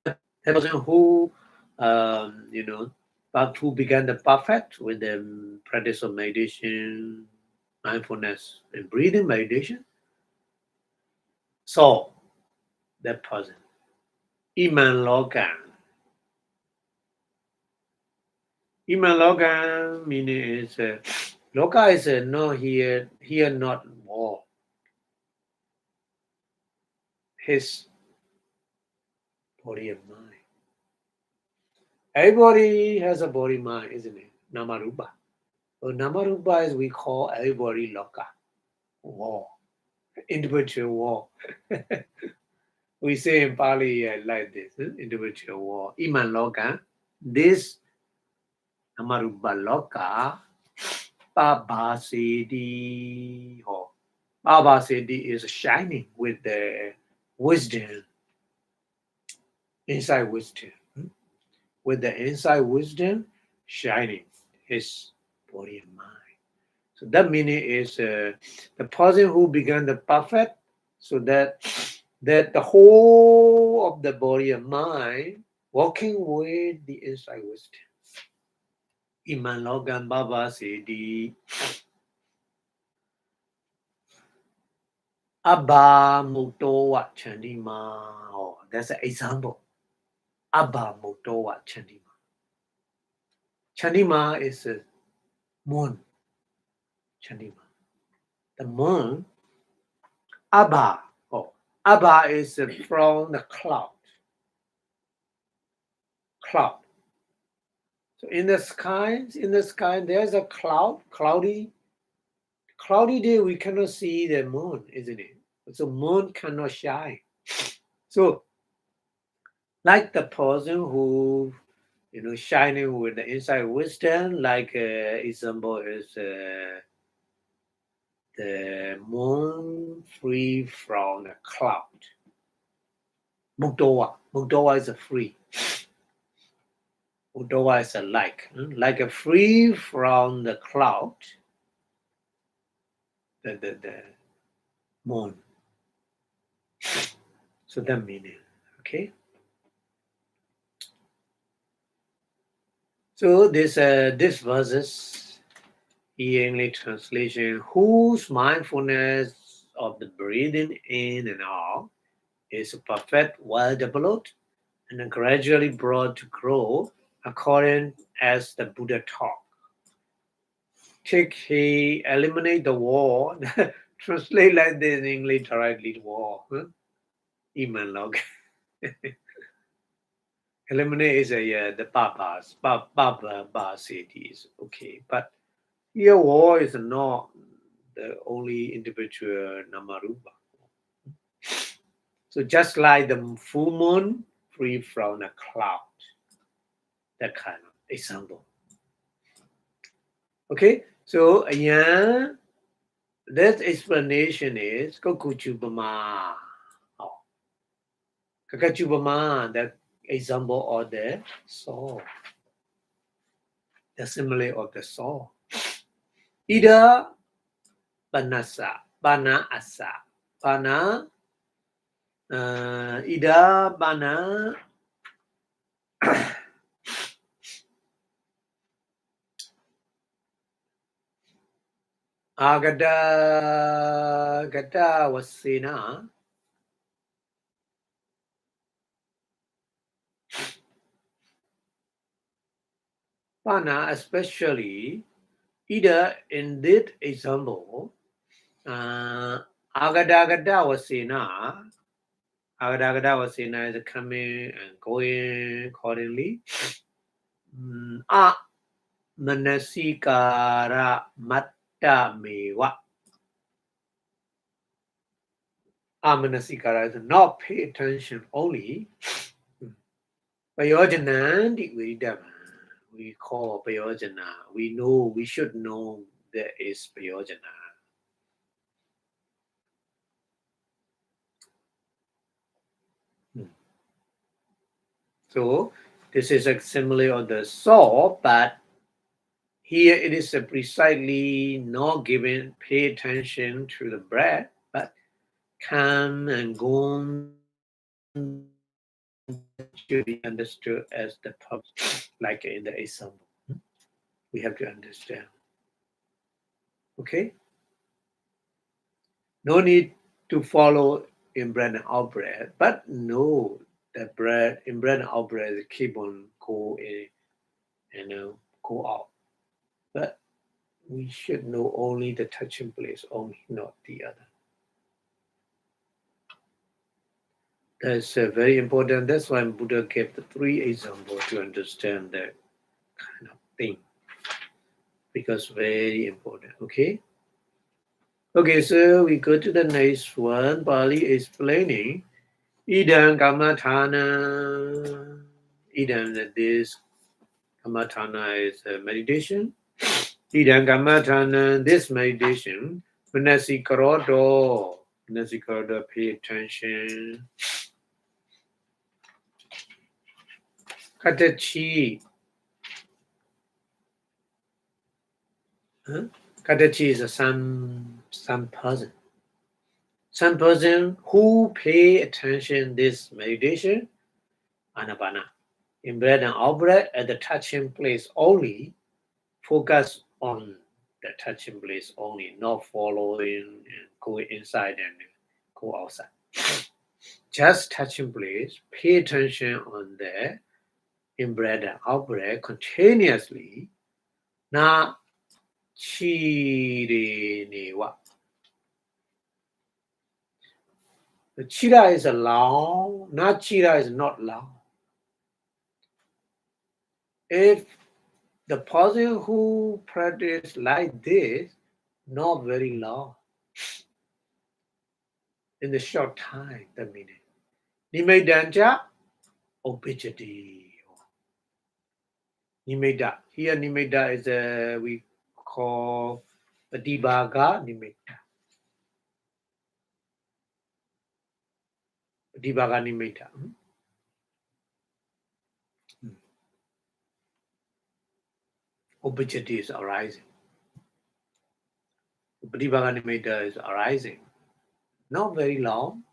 the person who but who began the perfect with the practice of meditation, mindfulness and breathing meditation. So that person, Iman Logan. Iman Logan meaning is Loka is no here not war. His body and mind. Everybody has a body mind, isn't it? Namarupa. So Namarupa is we call everybody Loka. War. Individual war. We say in Pali like this, individual war. Iman Loka. This Namarupa Loka. Babasidi. Babasidi is shining with the wisdom. Inside wisdom. With the inside wisdom shining his body and mind. So that meaning is the person who began the perfect, so that the whole of the body and mind working with the inside wisdom. Iman Logan Baba said the Abba Mutowa Chandima. Oh, that's an example. Abba Mutowa Chandima. Chandima is a moon. Chandima. The moon. Abba. Oh, Abba is from the cloud. Cloud. So in the sky, there's a cloudy day. We cannot see the moon, isn't it? So moon cannot shine. So, like the person who, shining with the inside wisdom, like example is the moon free from the cloud. Mukdoa is a free. Mukdoa is a like a free from the cloud. The moon. So that meaning, okay. So this verses, English translation, whose mindfulness of the breathing in and out is perfect, well developed, and gradually brought to grow according as the Buddha taught. He eliminate the war. Translate like this in English directly, war. Iman log. Eliminate is the Baba cities, okay. But here war is not the only individual Namarupa. So just like the full moon free from a cloud, that kind of example. Okay, so again, that explanation is Kokujubama. Kakachubama, that example of the soul. The simile of the soul. Ida Banasa, Bana Asa, Bana Ida Bana Gada Wasina Bana, especially either in that example, Agada Wasina. Agada Wasina is coming and going accordingly. Manasikara Matta Mewa. Amanasikara is not pay attention only. Payojanandi Vidama. We call Payojana. We know, we should know there is Payojana. So this is a simile of the soul, but here it is precisely not given pay attention to the breath, but come and gone should be understood as the purpose, like in the example. We have to understand. Okay? No need to follow in breath and out breath, but know that breath in breath and out breath keep on go in and go out. But we should know only the touching place, only not the other. That's very important. That's why Buddha gave the 3 examples to understand that kind of thing, because very important. Okay. Okay, so we go to the next one. Pali explaining Idam Kamathana. Idam, that this Kamathana is a meditation. Idam Kamathana, this meditation. Manasi Karodo. Manasi Karodo, pay attention. Katachi. Huh? Katachi is some person. Some person who pay attention this meditation, Anapana. In breath and out breath at the touching place only, focus on the touching place only, not following and going inside and go outside. Just touching place, pay attention on there in breath and out breath continuously. Na chiri niwa. The chira is long, na chira is not long. If the person who practice like this, not very long, in the short time, the meaning. Nimeddanja, obijati. Nimeda. Here Nimeda is we call Adibaga Nimeda. Adibaga Nimeda. Obijati is arising. Adibaga Nimeda is arising. Not very long.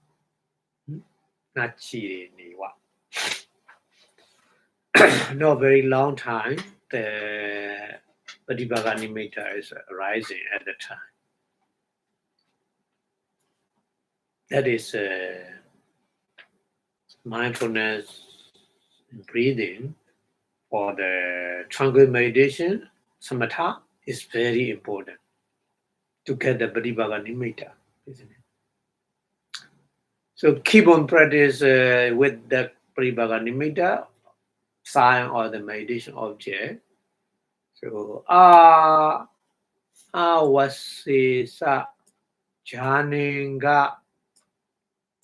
Not chiri niwa. Not very long time. The Adibaga Nimeda is arising at the time. That is mindfulness breathing for the tranquil meditation. Samatha is very important to get the Pratibhaga Nimitta, isn't it? So keep on practice with the Pratibhaga Nimitta, sign or the meditation object. So awasesa janinga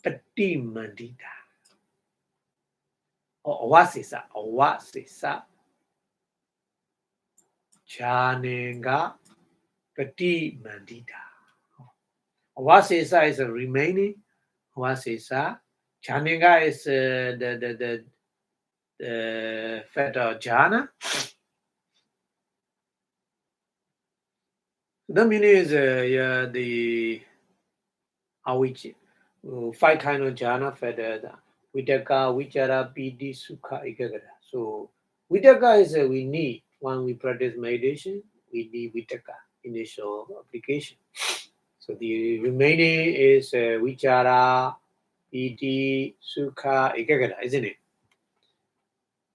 patimandita. Awasesa janinga patimandita. Awasesa is a remaining. Awasesa. Janinga is the factor jhana. The meaning is the awich. 5 kind of jhana factor. Vitaka, vichara, piti, sukha, ekagata. So vitaka is we need when we practice meditation. We need vitaka, initial application. So the remaining is vichara, piti, sukha, ekagata, isn't it?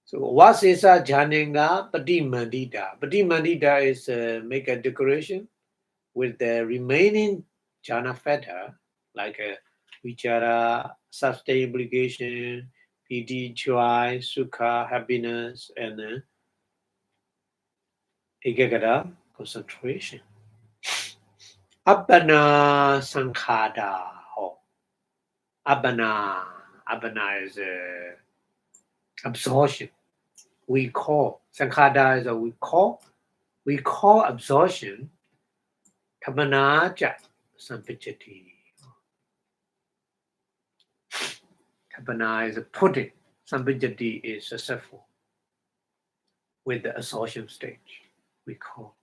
So Vasesa Janenga Patimandita. Patimandita is make a decoration with the remaining jhana factor, like vichara, sustained obligation, piti, joy, sukha, happiness, and ekagata, concentration. Appana Sankhada. Abhidhamma is absorption. We call Sankhada is a we call absorption. Tapanaja sampajati. Tapana is a pudding. Sampajati is successful with the absorption stage. We call.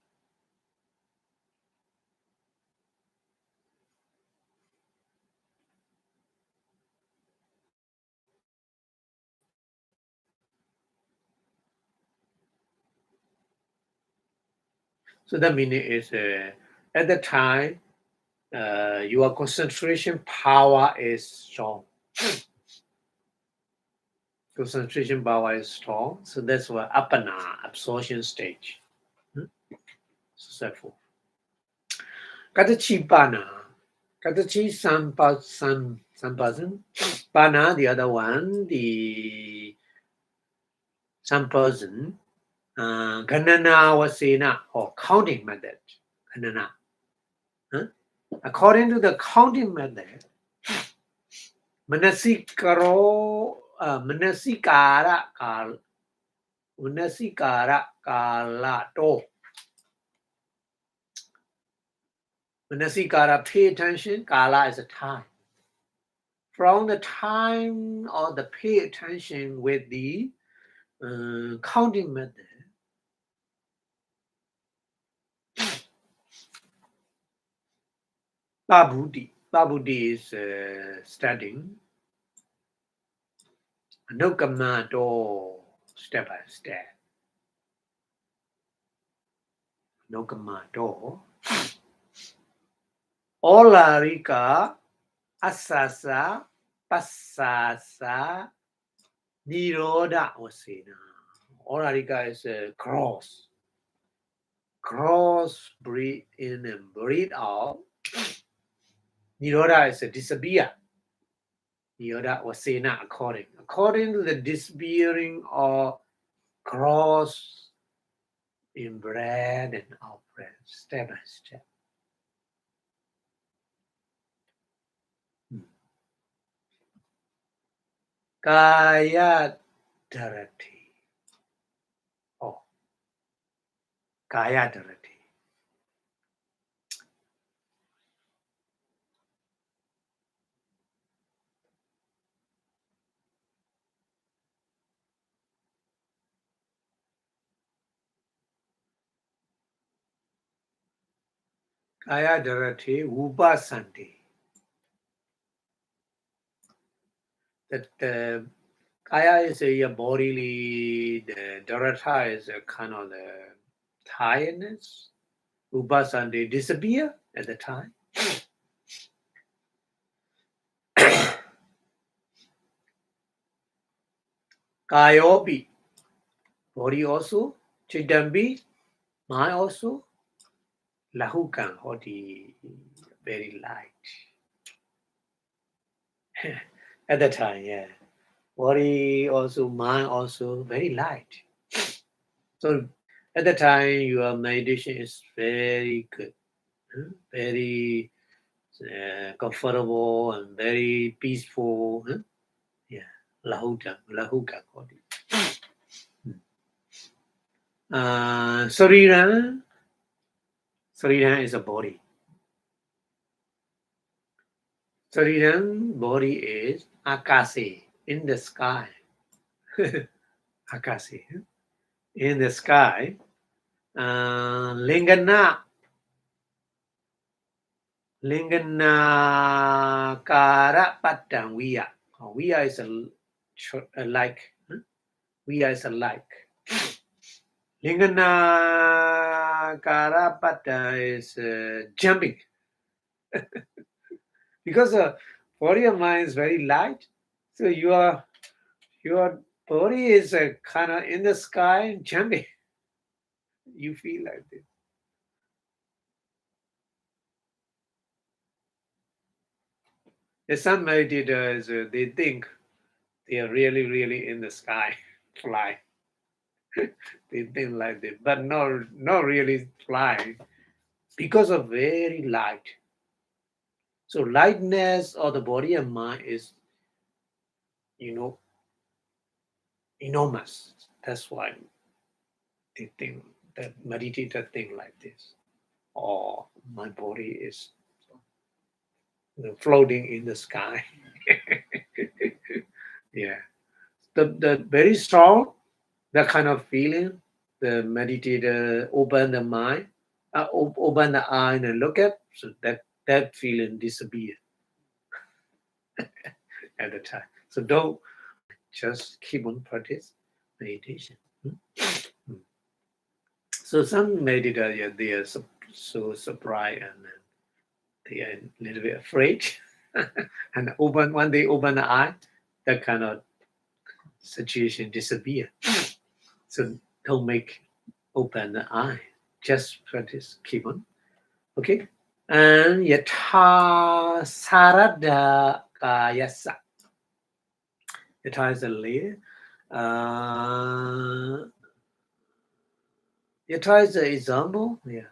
So that meaning is at the time your concentration power is strong. Concentration power is strong, so that's why apana absorption stage. Successful. Katachipana. Katachi sampasan. Pana, the other one, the sampasan. Ganana wasena, or counting method. Ganana. According to the counting method, manasikara kalato. Manasikara, pay attention. Kala is a time. From the time of the pay attention with the counting method, Babudi is studying Anokamato step by step. Anokamato Olarika Asasa Pasasa Niroda Wasena. Olarika is a cross. Cross, breathe in and breathe out. Niroda is a disappear. Niroda Wasena according to the disappearing or cross in breath and out breath, step by step. Kaya Dharati. Oh, Kaya Dharati. Kaya Dharati Vipassanā. That Kaya is a bodily, the Dharata is a kind of the tiredness. Vipassanā disappear at the time. Kayopi, body also. Chidambi, mind also. Lahukan, body very light. At the time, yeah. Body also, mind also, very light. So at the time, your meditation is very good, very comfortable and very peaceful. Yeah, lahuka body. Sarira is a body. Sariram body is akase, in the sky. Akase, in the sky. Lingana kara patang viya. Viya is a like. Viya is a like. Lingana kara pata is jumping. Because body and mind is very light, so your body is kind of in the sky jumping. You feel like this. There's some meditators, they think they are really in the sky, fly. They think like this, but not really flying because of very light. So lightness of the body and mind is, enormous. That's why they think that meditator think like this. Or my body is floating in the sky. Yeah. The very strong, that kind of feeling, the meditator open the mind, open the eye and look at, so that feeling disappear at the time. So don't just keep on practice meditation. Mm. So some meditator, yeah, they are so surprised and they are a little bit afraid, and when they open the eye, that kind of situation disappear. So don't make open the eye. Just practice. Keep on. Okay. And yatha sarada kayasa. Yatha is a layer. Yatha is an example. Yeah.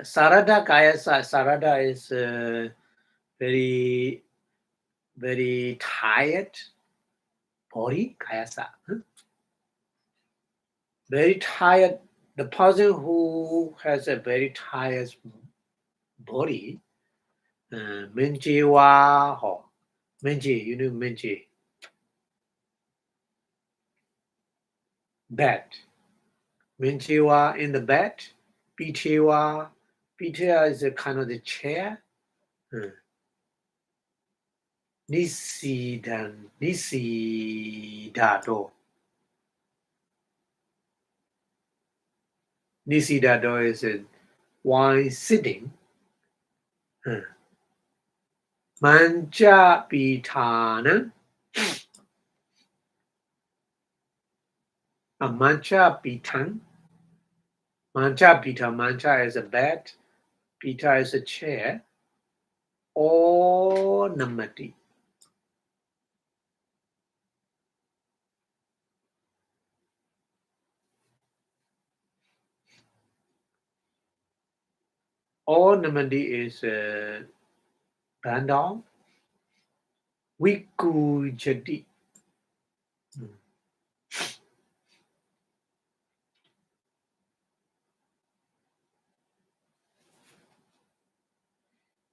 Sarada kayasa. Sarada is very, very tired body. Kayasa. Very tired. The person who has a very tired body, menji wa ho. Menji, menji. Bed. Menji wa in the bed. Pitiwa. Pitiwa is a kind of the chair. Nisidado. Nisidado is a one sitting. Mancha pitana. A mancha pitan. Mancha pita. Mancha is a bed. Pita is a chair. Or namati. Or namati is bandal. Wiku jadi.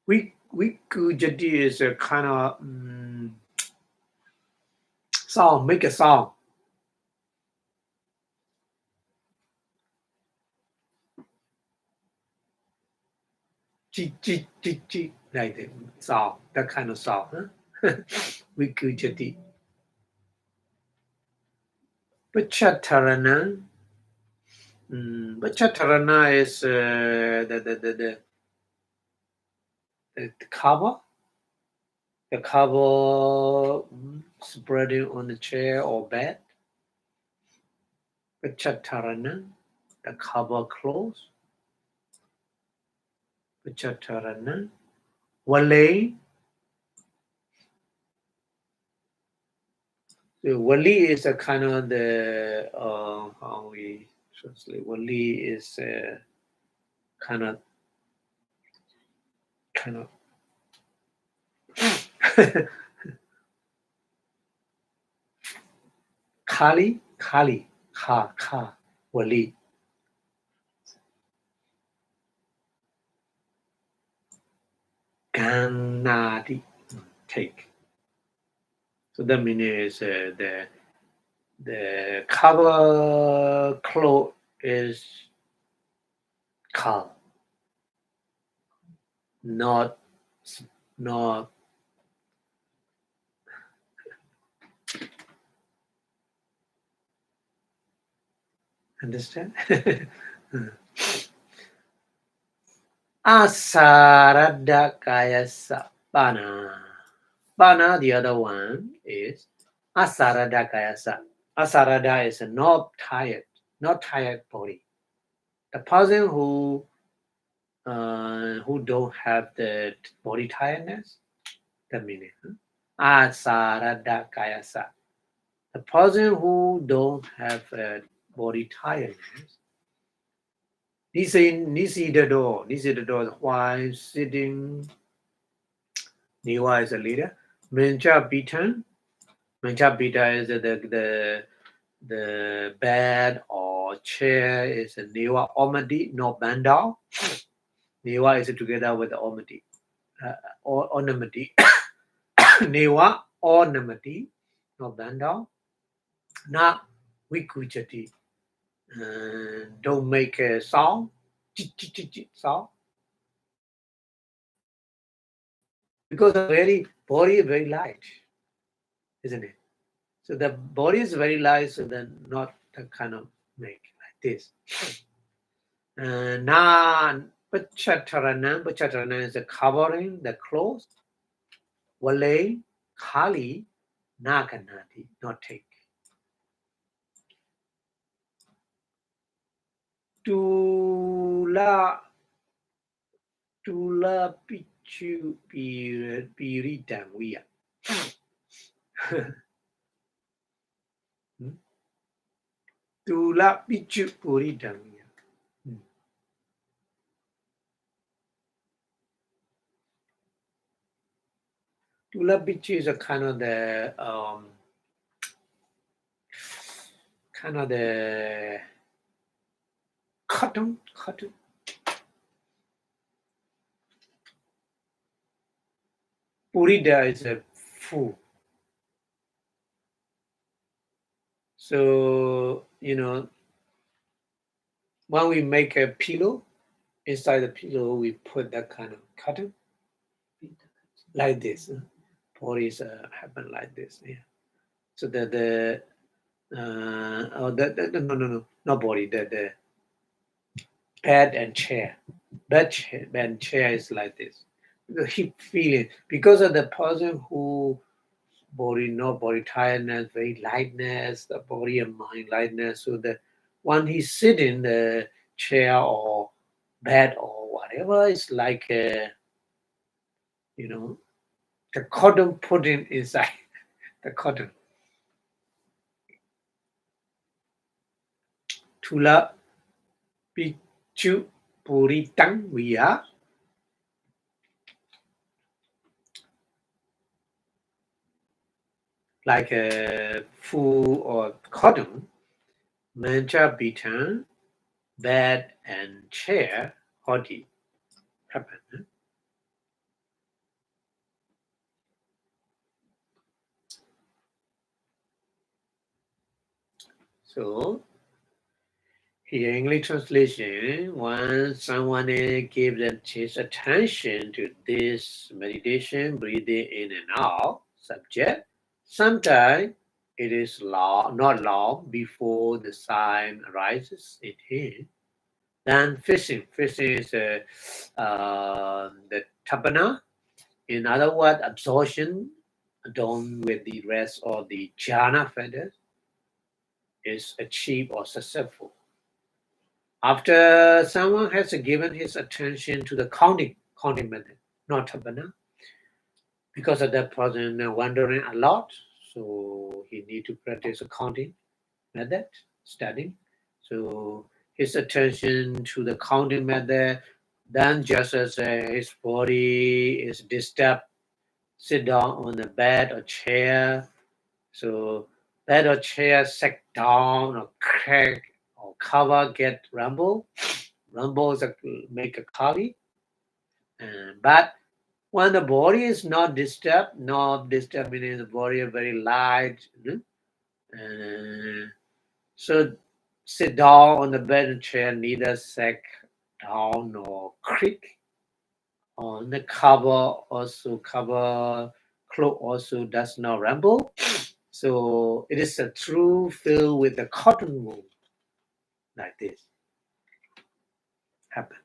Wiku jadi is a kind of song. Make a song. Chi, like the song, that kind of song. Huh? Wiku jadi. Pachatarana. Pachatarana is the cover. The cover spreading on the chair or bed. Pachatarana. The cover closed. Pachatarana. Wale. The wali is a kind of the how we translate. Wali is a kind of Kali, wali. Ganadi, take. So that means is the cover cloth is calm, not understand. Asarada kayasa bana. Bana, the other one is asarada kayasa. Asarada is a not tired body. The person who don't have the body tiredness, the meaning. Asarada kayasa. The person who don't have body tiredness, Nisidado is why sitting. Niwa is a leader. Mencha Bitan. Mencha Bita is the bed or chair is a Niwa Omadi, no Bandao. Niwa is together with the Omadi. Or Onamadi. Niwa Onamadi, no Bandao. Na Wikuchati. Don't make a sound. Sound. Because the body is very light, isn't it? So the body is very light, so then not the kind of make like this. Na Pachattarana is the covering, the clothes. Wale, Kali, Naganati, not take. Tula Pichu Piritam, we are. Tula Pichu Puritam. Tula Pichu is a kind of the cotton. Purida is a food. So, when we make a pillow, inside the pillow we put that kind of cotton like this. Bodies happen like this. Yeah. So that no, not body. The bed and chair. Bed and chair is like this. The hip feeling because of the person who no body tiredness, very lightness, the body and mind lightness. So that when he sit in the chair or bed or whatever, it's like the cotton pudding inside the cotton. Tula pichu puritang we are. Like a full or cotton, mancha bitan, bed and chair, hoti happen. So here English translation, when someone gives his attention to this meditation, breathing in and out subject, sometimes it is not long before the sign arises in him. Then fishing is the tapana. In other words, absorption done with the rest of the jhana feathers is achieved or successful. After someone has given his attention to the counting method, not tapana, because of that person wandering a lot, so he need to practice a counting method, studying. So his attention to the counting method, then just as his body is disturbed, sit down on the bed or chair. So bed or chair sat down or crack or cover get rumble. Rumbles make a kali. But when the body is not disturbed meaning the body is very light. So sit down on the bed and chair, neither sat down nor creak. On the cover cloak also does not rumble. So it is a true filled with the cotton wool like this happen.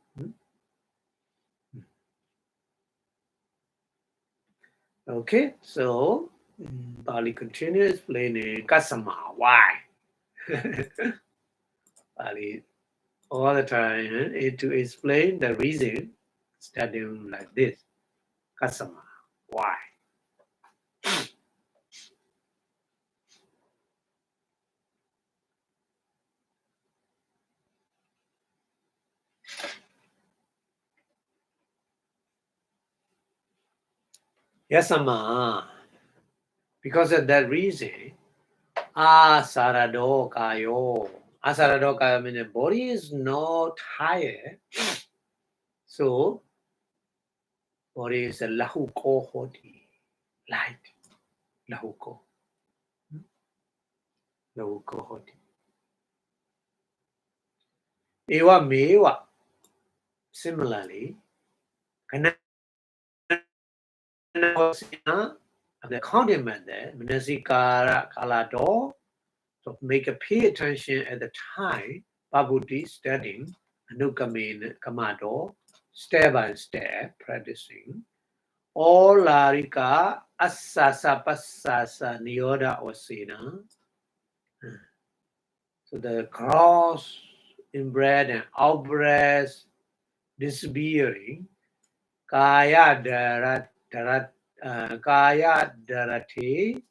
Okay, so Bali continues explaining Kasama why. Bali all the time to explain the reason studying like this. Kasama why. Yes, Amma. Because of that reason, Asarado Kayo. Asarado Kayo means the body is not tired. So, body is a lahuko hoti. Light. Lahuko. Lahuko hoti. Ewa mewa. Similarly, the counting method, Manasikara Kalado, so make a pay attention at the time, Babuti studying, Anukamin Kamado, step by step practicing. All Larika Asasa Pasasa Nyoda Osina. So the cross inbred and outbreath disappearing. Kaya Kaya Darati,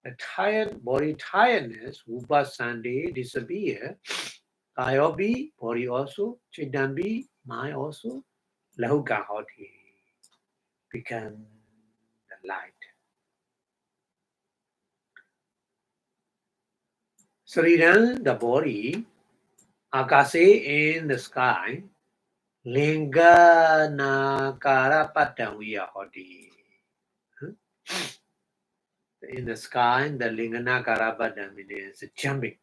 the tired body tiredness, Vipassanā disappear. Kayobi, body also, Chidambi, mind also, Lahukahoti become the light. Sariran, the body, Akase in the sky, Linga Nakara Patamviya Hoti. In the sky, the Lingana Karabadam is jumping,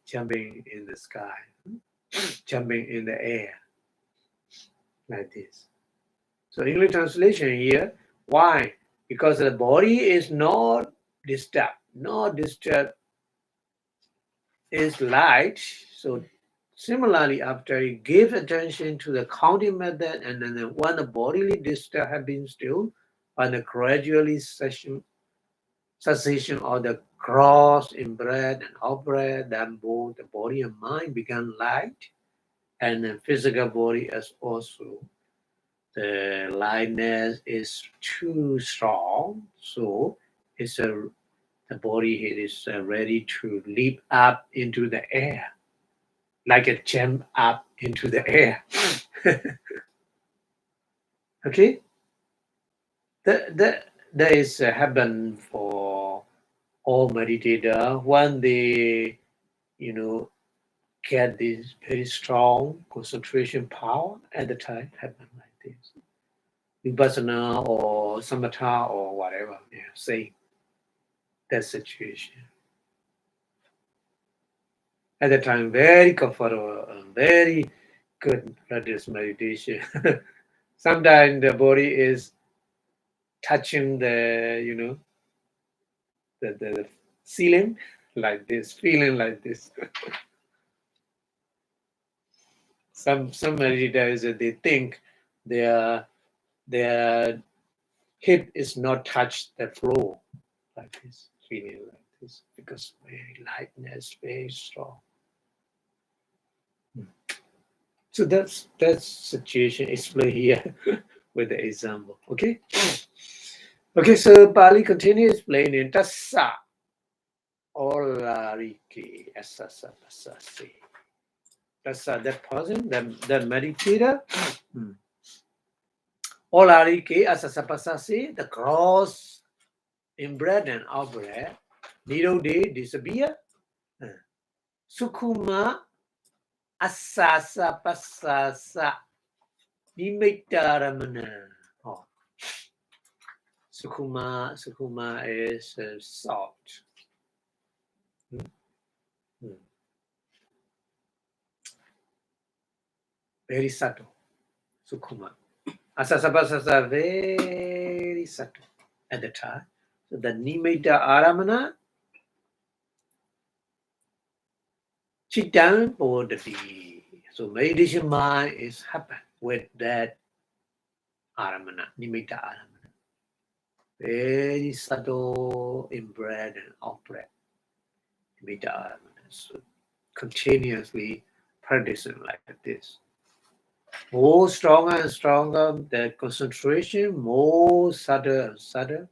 jumping in the sky, jumping in the air, like this. So English translation here, why? Because the body is not disturbed, is light. So similarly, after you give attention to the counting method, and then when the bodily disturb have been still, and the gradually cessation of the cross in breath and out breath, then both the body and mind become light, and the physical body as also the lightness is too strong, so the body is ready to leap up into the air, like a jump up into the air. Okay, that is happen for all meditator when they, get this very strong concentration power at the time happen like this. Vipassanā or Samatha or whatever, say that situation. At the time, very comfortable, very good practice meditation. Sometimes the body is touching the the ceiling like this, feeling like this. Some meditators they think their hip is not touched the floor like this, feeling like this, because very lightness, very strong. So that's situation explained here with the example. Okay. Okay, so Pali continues explaining Tassa Olariki Asasa Pasasi. Tassa, that person, that meditator. Olariki Asasa Pasasi, the cross in breath and out breath. Nirode disappear. Sukhuma Asasa Pasasa Nimittaramana. Oh. Sukhuma is soft. Very subtle. Sukhuma. Asasa Pasasa, very subtle at the time. So the Nimitta Aramana, Chitta Bodhi. So meditation mind is happen with that Aramana, Nimitta Aramana. Very subtle in breath and out breath. Nimitta Aramana. So continuously practicing like this. More stronger and stronger, the concentration, more subtle and subtle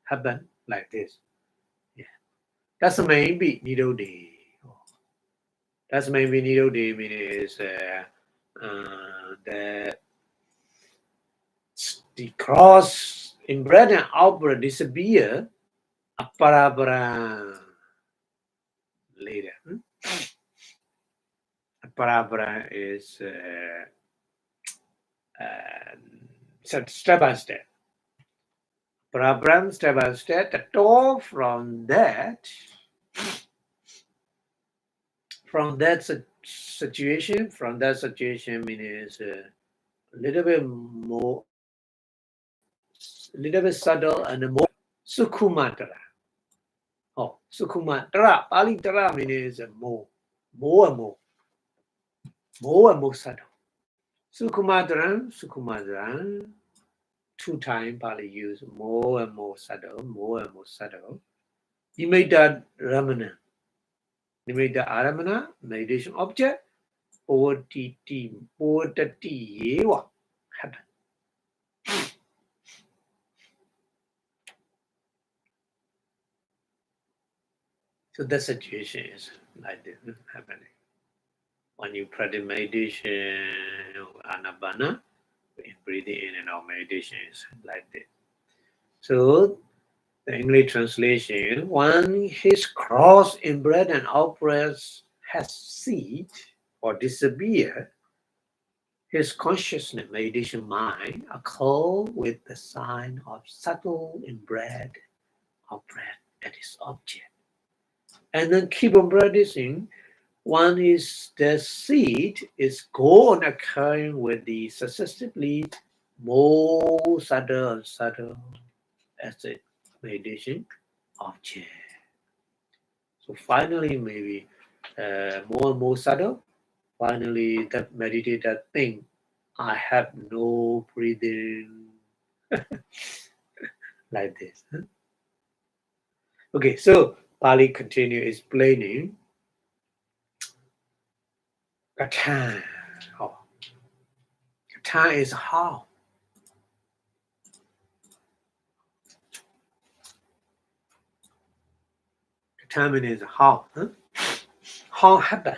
happen like this. Yeah. That's maybe Nirode. That's maybe Nirode means the cross in-breath and out-breath disappear, aparabara later. Aparabara is step by step. Aparabara step by step. The door from that situation means a little bit more, a little bit subtle and more sukhumatara. Oh, sukhumatara. Pali tara means more and more subtle. Sukhumatara. 2 times Pali use more and more subtle. Nimitta ramana. Nimitta aramana, meditation object. Potati yewa happen. So the situation is like this happening. When you practice meditation, anabana, breathing in and out meditation is like this. So the English translation: when his cross in breath and out breath has ceased or disappeared, his consciousness meditation mind occur with the sign of subtle in breath, out breath at its object. And then keep on practicing. One is the seed is go on occurring with the successively more subtle and subtle as a meditation object. So finally, maybe more and more subtle. Finally, that meditator thing, I have no breathing, like this. Huh? Okay, so Pali continue explaining. Katan. Oh. Katan is how. Katan is how. Huh? How happen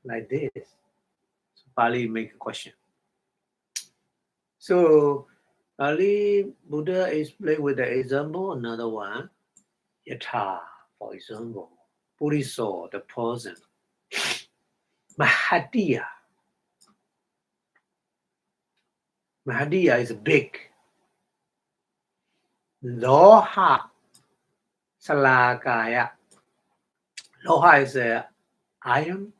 like this? So Pali make a question. So Pali Buddha explain with the example, another one. Yatha, for example. Puriso, the person. Mahadiya. Mahadiya is big. Loha salakaya. Loha is iron.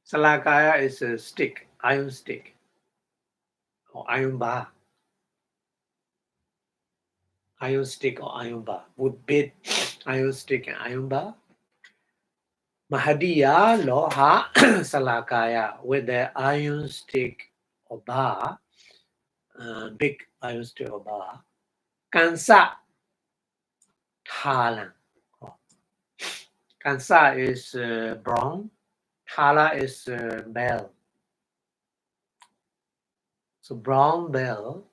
Salakaya is a stick, iron stick, or iron bar. Iron stick or iron bar. Wood bit, iron stick and iron bar. Mahadiya loha salakaya with the iron stick or bar, big iron stick or bar. Kansa thalan. Kansa is brown. Thala is bell. So brown bell.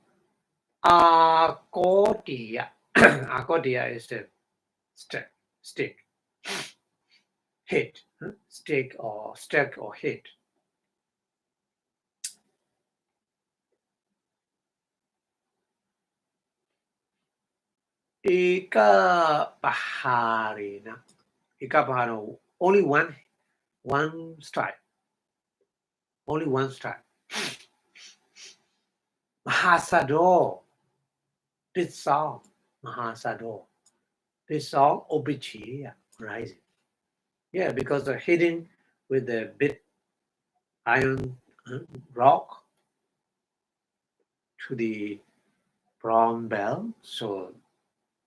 Akotiya. Akotiya is a stick. Hit. Stick or hit. Eka paharina. Eka paharina. Only one strike. Only one strike. Mahasado. This song. Mahasado. This song obichi rising. Yeah, because they're hitting with the bit iron rock to the brown bell. So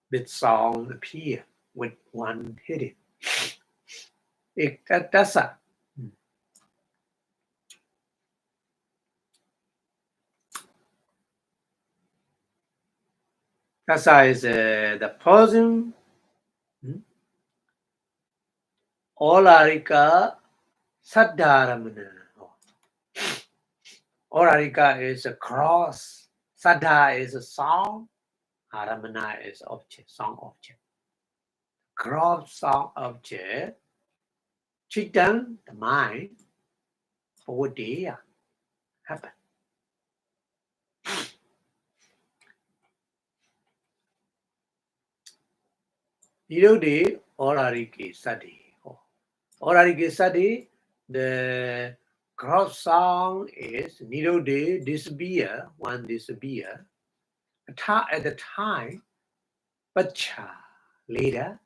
bit song appear with one hitting. That's a Kasa is the person. Olarika Sadharamana. Olarika is a cross. Sadha is a song. Aramana is object, song object. Cross song object Chitta, the mind, Pawadaya, happen. Nirode, Orarike Sadi. Orarike Sadi, the cross sound is Nirode, disappear, one disappear. At the time, Pacha, later,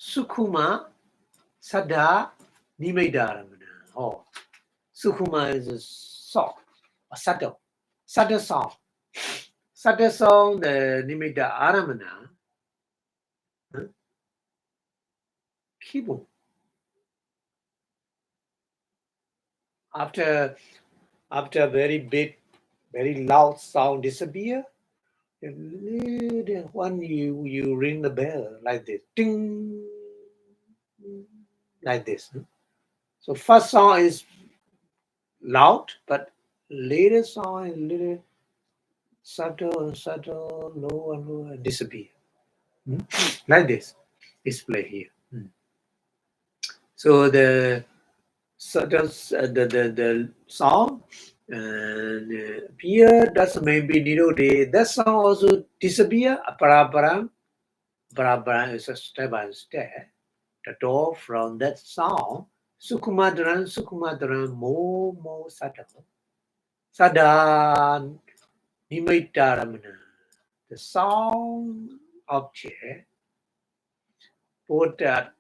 Sukhuma, Sada, Nimaidaramana. Oh, Sukhuma is a song, a subtle song. Subtle song, the Nimida Aramana, Kibu. After very big, very loud sound disappear, when you ring the bell like this, ding, like this. So first song is loud, but later song is little subtle, lower, disappear. Like this, display here. So the the song and appear, that's maybe Nirode. That song also disappear. Paraparam is a step by step. The door from that song, Sukumadran, more subtle. Sadan Nimaitaramana. The sound object, Pota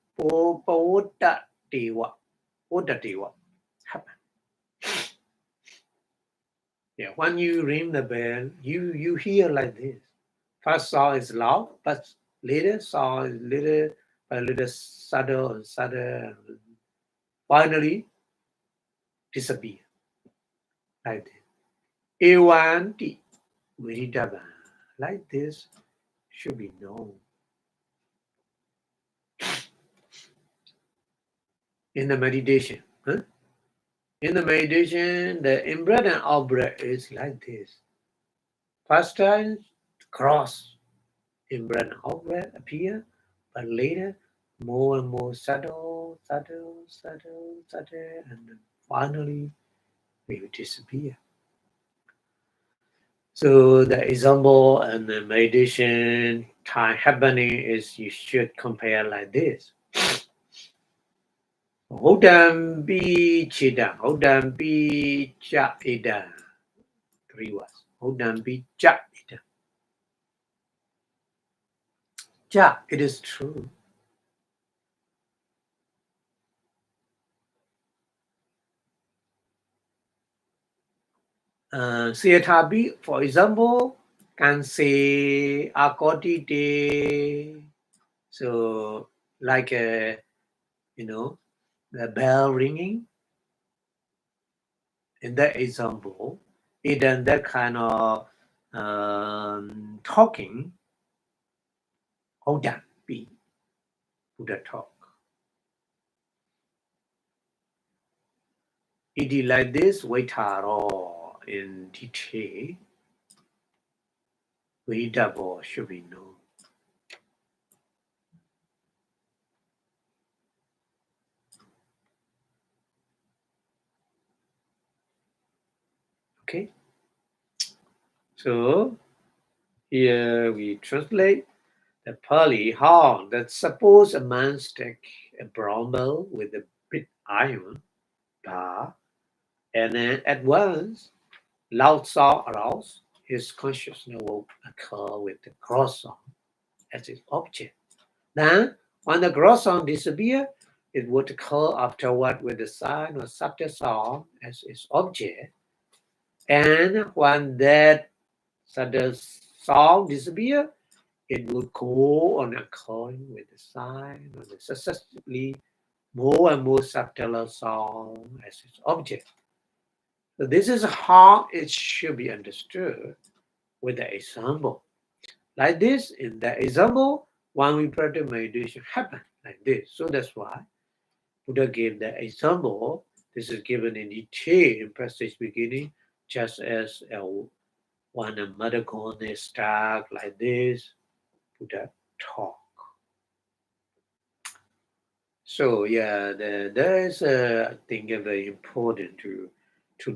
Dewa, happen. Yeah, when you ring the bell, you hear like this. First song is loud, but later song is a little subtle, finally disappear. Like this. A1T, Viridaba. Like this should be known. In the meditation. Huh? In the meditation, the in-breath and out-breath is like this. First time, cross, in-breath and out-breath appear, but later, more and more subtle, and then finally, they will disappear. So the example and the meditation time happening is you should compare like this. Hodam bi chida, hodam bi cha ida. 3 words. Hodam bi cha ida. Cha, it is true. Siyatabi, for example, can say akoti de. So like the bell ringing. In that example, it and that kind of talking, Hodam bi, Buddha talk. It is like this, Waitaro in detail. Vedabo should be known. Okay. So here we translate the Pali how that suppose a man stick a bramble with a bit iron bar, and then at once loud sound arouse, his consciousness will occur with the cross sound as its object. Then, when the gross sound disappears, it would occur afterward with the sign or subtle sound as its object. And when that subtle sound disappears, it would go on occurring with the sign or the successively more and more subtler sound as its object. So this is how it should be understood with the example. Like this, in the example, when we practice meditation, happen like this. So that's why Buddha gave the example. This is given in detail in passage beginning, just as when a mother corn is stuck like this. Buddha talk. So yeah, that is I think very important to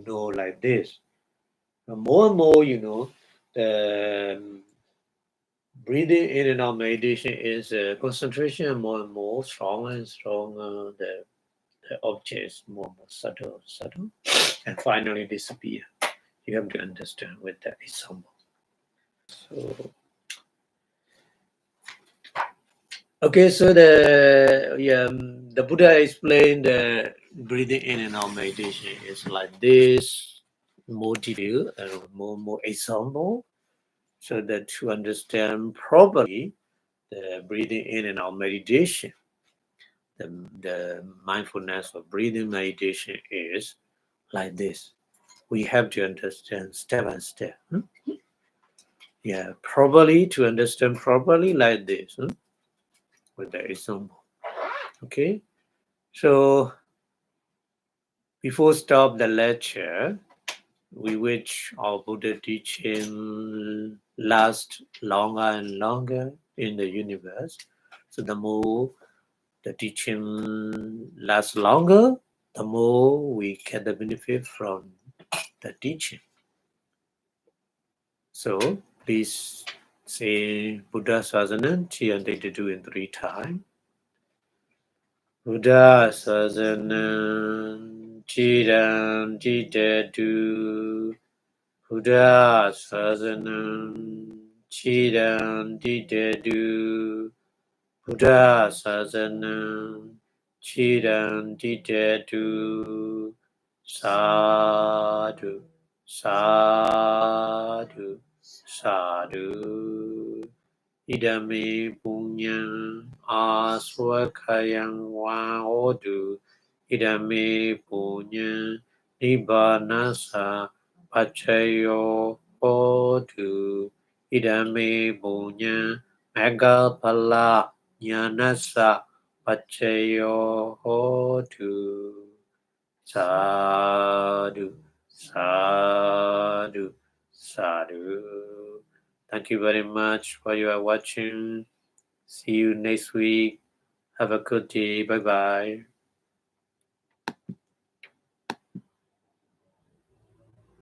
know like this. More and more, the breathing in and out meditation is concentration more and more stronger and stronger. The objects more and more subtle, and finally disappear. You have to understand with that example. So okay, so the Buddha explained the breathing in and out meditation is like this, more detail and more example, so that to understand properly the breathing in and out meditation, the mindfulness of breathing meditation is like this. We have to understand step by step. Yeah, properly to understand properly like this, with the example. Okay, so before stop the lecture, we wish our Buddha teaching last longer and longer in the universe. So the more the teaching lasts longer, the more we get the benefit from the teaching. So please say Buddha Sasana, chanting to do in 3 times. Buddha Sasana, Chiram Jitadu. Buddha Sasana, Chiram Jitadu. Buddha Sasana, Chiram Jitadu. Sadhu, sadhu, sadhu. Idame punya aswakayang wahodu. Idame punya nibbanasa pacayo hodu. Idame punya megapala nyanasa pacayo hodu. Sadhu, sadhu, sadhu. Thank you very much for your watching. See you next week. Have a good day. Bye bye.